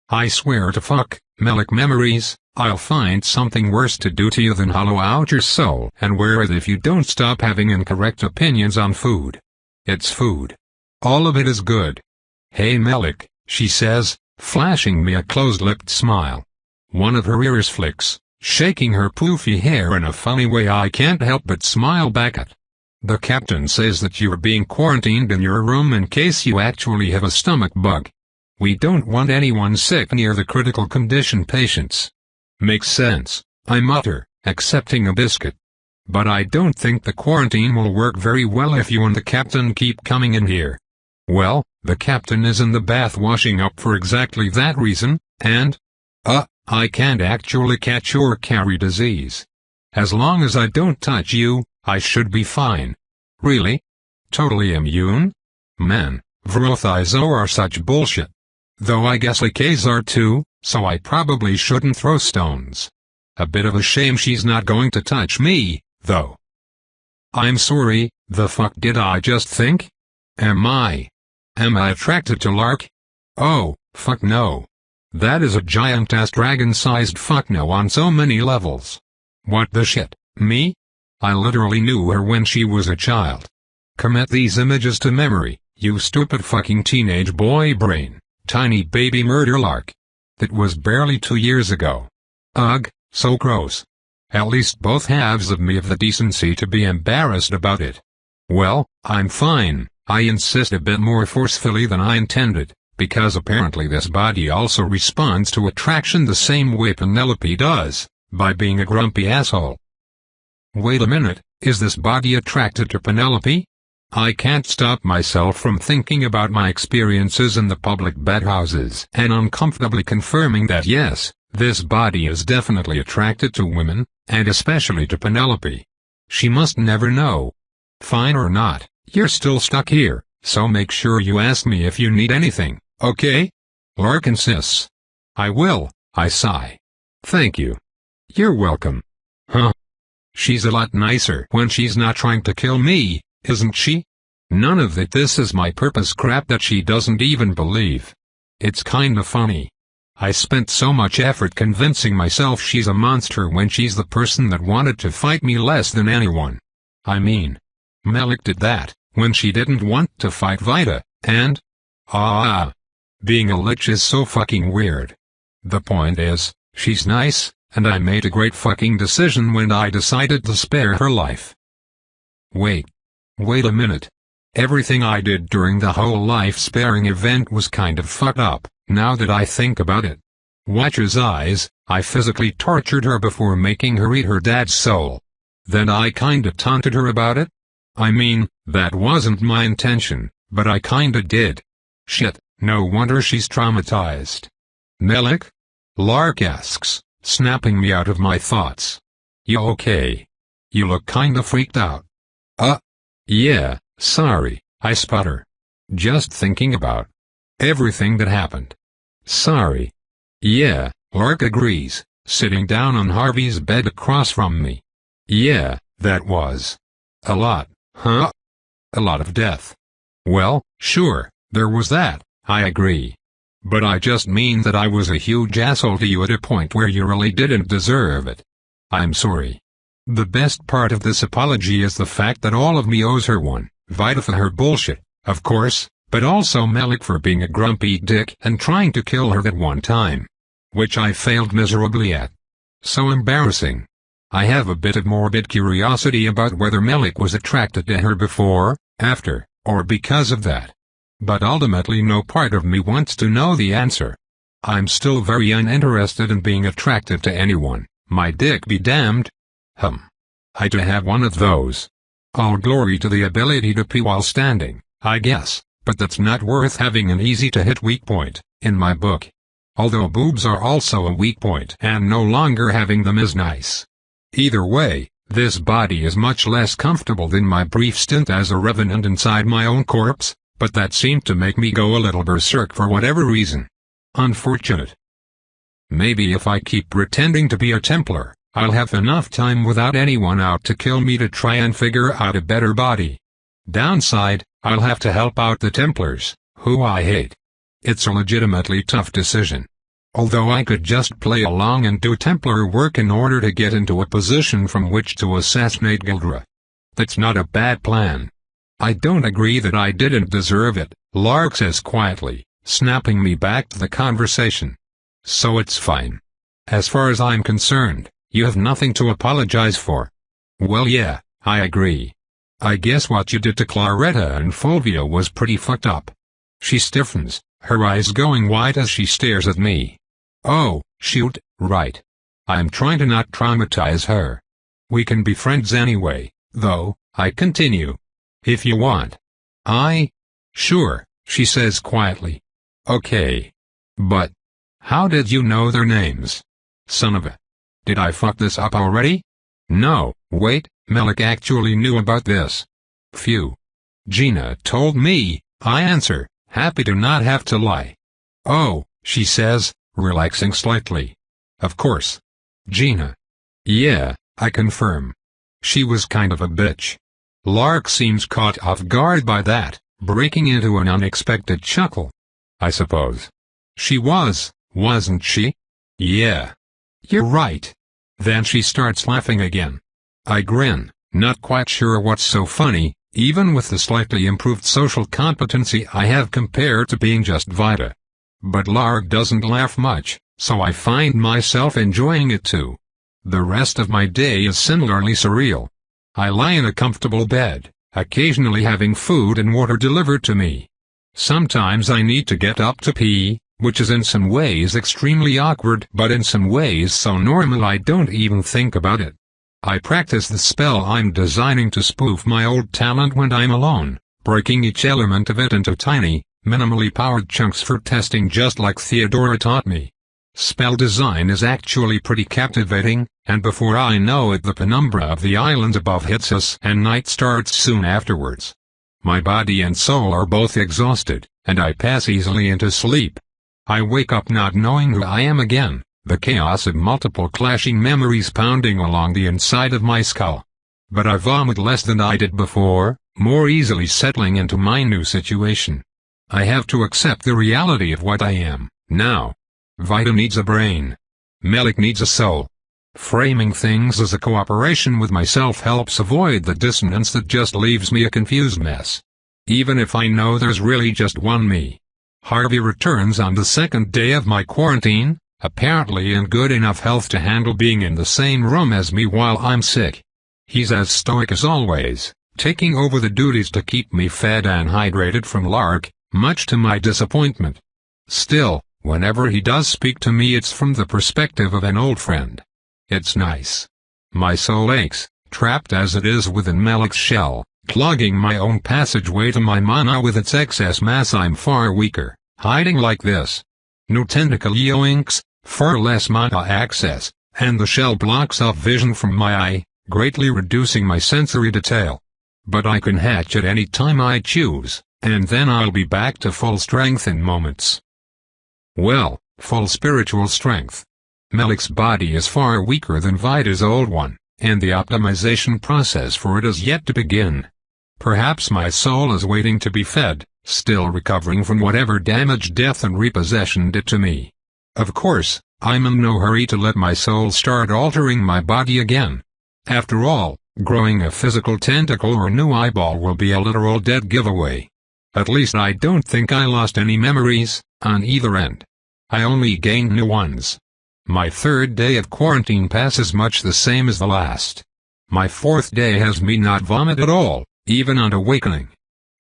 I swear to fuck, Melik memories, I'll find something worse to do to you than hollow out your soul and wear it if you don't stop having incorrect opinions on food. It's food. All of it is good. Hey Melik, she says, flashing me a closed-lipped smile. One of her ears flicks, shaking her poofy hair in a funny way I can't help but smile back at. The captain says that you're being quarantined in your room in case you actually have a stomach bug. We don't want anyone sick near the critical condition patients. Makes sense, I mutter, accepting a biscuit. But I don't think the quarantine will work very well if you and the captain keep coming in here. Well, the captain is in the bath washing up for exactly that reason, and I can't actually catch or carry disease. As long as I don't touch you, I should be fine. Really? Totally immune? Man, Vrothizo are such bullshit. Though I guess Akays are too, so I probably shouldn't throw stones. A bit of a shame she's not going to touch me, though. I'm sorry, the fuck did I just think? Am I attracted to Lark? Oh, fuck no. That is a giant-ass dragon-sized fuck no on so many levels. What the shit, me? I literally knew her when she was a child. Commit these images to memory, you stupid fucking teenage boy brain, tiny baby murder lark. That was barely 2 years ago. Ugh, so gross. At least both halves of me have the decency to be embarrassed about it. Well, I'm fine, I insist a bit more forcefully than I intended, because apparently this body also responds to attraction the same way Penelope does, by being a grumpy asshole. Wait a minute, is this body attracted to Penelope? I can't stop myself from thinking about my experiences in the public bathhouses and uncomfortably confirming that yes, this body is definitely attracted to women, and especially to Penelope. She must never know. Fine or not, you're still stuck here, so make sure you ask me if you need anything, okay? Lark insists. I will, I sigh. Thank you. You're welcome. Huh? She's a lot nicer when she's not trying to kill me, isn't she? None of that this is my purpose crap that she doesn't even believe. It's kinda funny. I spent so much effort convincing myself she's a monster when she's the person that wanted to fight me less than anyone. I mean, Melik did that, when she didn't want to fight Vita, and... being a lich is so fucking weird. The point is, she's nice, and I made a great fucking decision when I decided to spare her life. Wait a minute. Everything I did during the whole life-sparing event was kind of fucked up, now that I think about it. Watcher's eyes, I physically tortured her before making her eat her dad's soul. Then I kinda taunted her about it? I mean, that wasn't my intention, but I kinda did. Shit, no wonder she's traumatized. Melik? Lark asks, snapping me out of my thoughts. You okay? You look kinda freaked out. Yeah, sorry, I sputter. Just thinking about everything that happened. Sorry. Yeah, Lark agrees, sitting down on Harvey's bed across from me. Yeah, that was a lot, huh? A lot of death. Well, sure, there was that, I agree. But I just mean that I was a huge asshole to you at a point where you really didn't deserve it. I'm sorry. The best part of this apology is the fact that all of me owes her one, Vita for her bullshit, of course, but also Melik for being a grumpy dick and trying to kill her that one time. Which I failed miserably at. So embarrassing. I have a bit of morbid curiosity about whether Melik was attracted to her before, after, or because of that. But ultimately no part of me wants to know the answer. I'm still very uninterested in being attracted to anyone, my dick be damned. I do have one of those. All glory to the ability to pee while standing, I guess, but that's not worth having an easy-to-hit weak point, in my book. Although boobs are also a weak point and no longer having them is nice. Either way, this body is much less comfortable than my brief stint as a revenant inside my own corpse, but that seemed to make me go a little berserk for whatever reason. Unfortunate. Maybe if I keep pretending to be a Templar, I'll have enough time without anyone out to kill me to try and figure out a better body. Downside, I'll have to help out the Templars, who I hate. It's a legitimately tough decision. Although I could just play along and do Templar work in order to get into a position from which to assassinate Gildra. That's not a bad plan. I don't agree that I didn't deserve it, Lark says quietly, snapping me back to the conversation. So it's fine. As far as I'm concerned, you have nothing to apologize for. Well yeah, I agree. I guess what you did to Claretta and Fulvia was pretty fucked up. She stiffens, her eyes going wide as she stares at me. Oh, shoot, right. I'm trying to not traumatize her. We can be friends anyway, though, I continue. If you want. Sure, she says quietly. Okay. But, how did you know their names? Son of a... Did I fuck this up already? No, wait, Melik actually knew about this. Phew. Gina told me, I answer, happy to not have to lie. Oh, she says, relaxing slightly. Of course. Gina. Yeah, I confirm. She was kind of a bitch. Lark seems caught off guard by that, breaking into an unexpected chuckle. I suppose. She was, wasn't she? Yeah. You're right. Then she starts laughing again. I grin, not quite sure what's so funny, even with the slightly improved social competency I have compared to being just Vita. But Larg doesn't laugh much, so I find myself enjoying it too. The rest of my day is similarly surreal. I lie in a comfortable bed, occasionally having food and water delivered to me. Sometimes I need to get up to pee, which is in some ways extremely awkward but in some ways so normal I don't even think about it. I practice the spell I'm designing to spoof my old talent when I'm alone, breaking each element of it into tiny, minimally powered chunks for testing just like Theodora taught me. Spell design is actually pretty captivating, and before I know it the penumbra of the island above hits us and night starts soon afterwards. My body and soul are both exhausted, and I pass easily into sleep. I wake up not knowing who I am again, the chaos of multiple clashing memories pounding along the inside of my skull. But I vomit less than I did before, more easily settling into my new situation. I have to accept the reality of what I am, now. Vita needs a brain. Melik needs a soul. Framing things as a cooperation with myself helps avoid the dissonance that just leaves me a confused mess. Even if I know there's really just one me. Harvey returns on the second day of my quarantine, apparently in good enough health to handle being in the same room as me while I'm sick. He's as stoic as always, taking over the duties to keep me fed and hydrated from Lark, much to my disappointment. Still, whenever he does speak to me it's from the perspective of an old friend. It's nice. My soul aches, trapped as it is within Melik's shell, clogging my own passageway to my mana with its excess mass. I'm far weaker, hiding like this. No tentacle yoinks, far less mana access, and the shell blocks off vision from my eye, greatly reducing my sensory detail. But I can hatch at any time I choose, and then I'll be back to full strength in moments. Well, full spiritual strength. Melik's body is far weaker than Vita's old one, and the optimization process for it is yet to begin. Perhaps my soul is waiting to be fed, still recovering from whatever damage death and repossession did to me. Of course, I'm in no hurry to let my soul start altering my body again. After all, growing a physical tentacle or new eyeball will be a literal dead giveaway. At least I don't think I lost any memories, on either end. I only gained new ones. My third day of quarantine passes much the same as the last. My fourth day has me not vomit at all, even on awakening.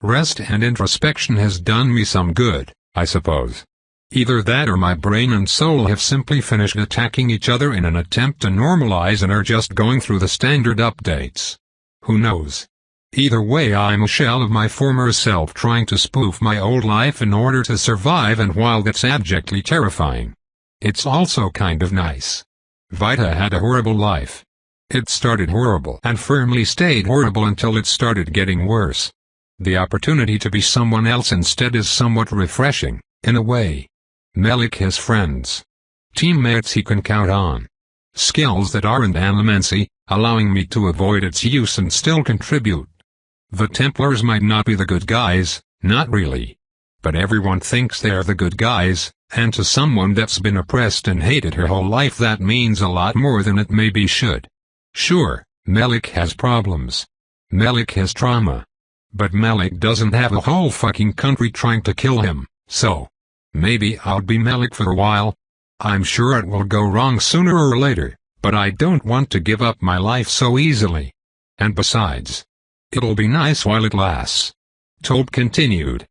Rest and introspection has done me some good, I suppose. Either that or my brain and soul have simply finished attacking each other in an attempt to normalize and are just going through the standard updates. Who knows? Either way I'm a shell of my former self trying to spoof my old life in order to survive, and while that's abjectly terrifying, it's also kind of nice. Vita had a horrible life. It started horrible and firmly stayed horrible until it started getting worse. The opportunity to be someone else instead is somewhat refreshing, in a way. Melik has friends. Teammates he can count on. Skills that aren't animancy, allowing me to avoid its use and still contribute. The Templars might not be the good guys, not really. But everyone thinks they're the good guys, and to someone that's been oppressed and hated her whole life that means a lot more than it maybe should. Sure, Melik has problems. Melik has trauma. But Melik doesn't have a whole fucking country trying to kill him, so maybe I'll be Melik for a while. I'm sure it will go wrong sooner or later, but I don't want to give up my life so easily. And besides, it'll be nice while it lasts. Tope continued.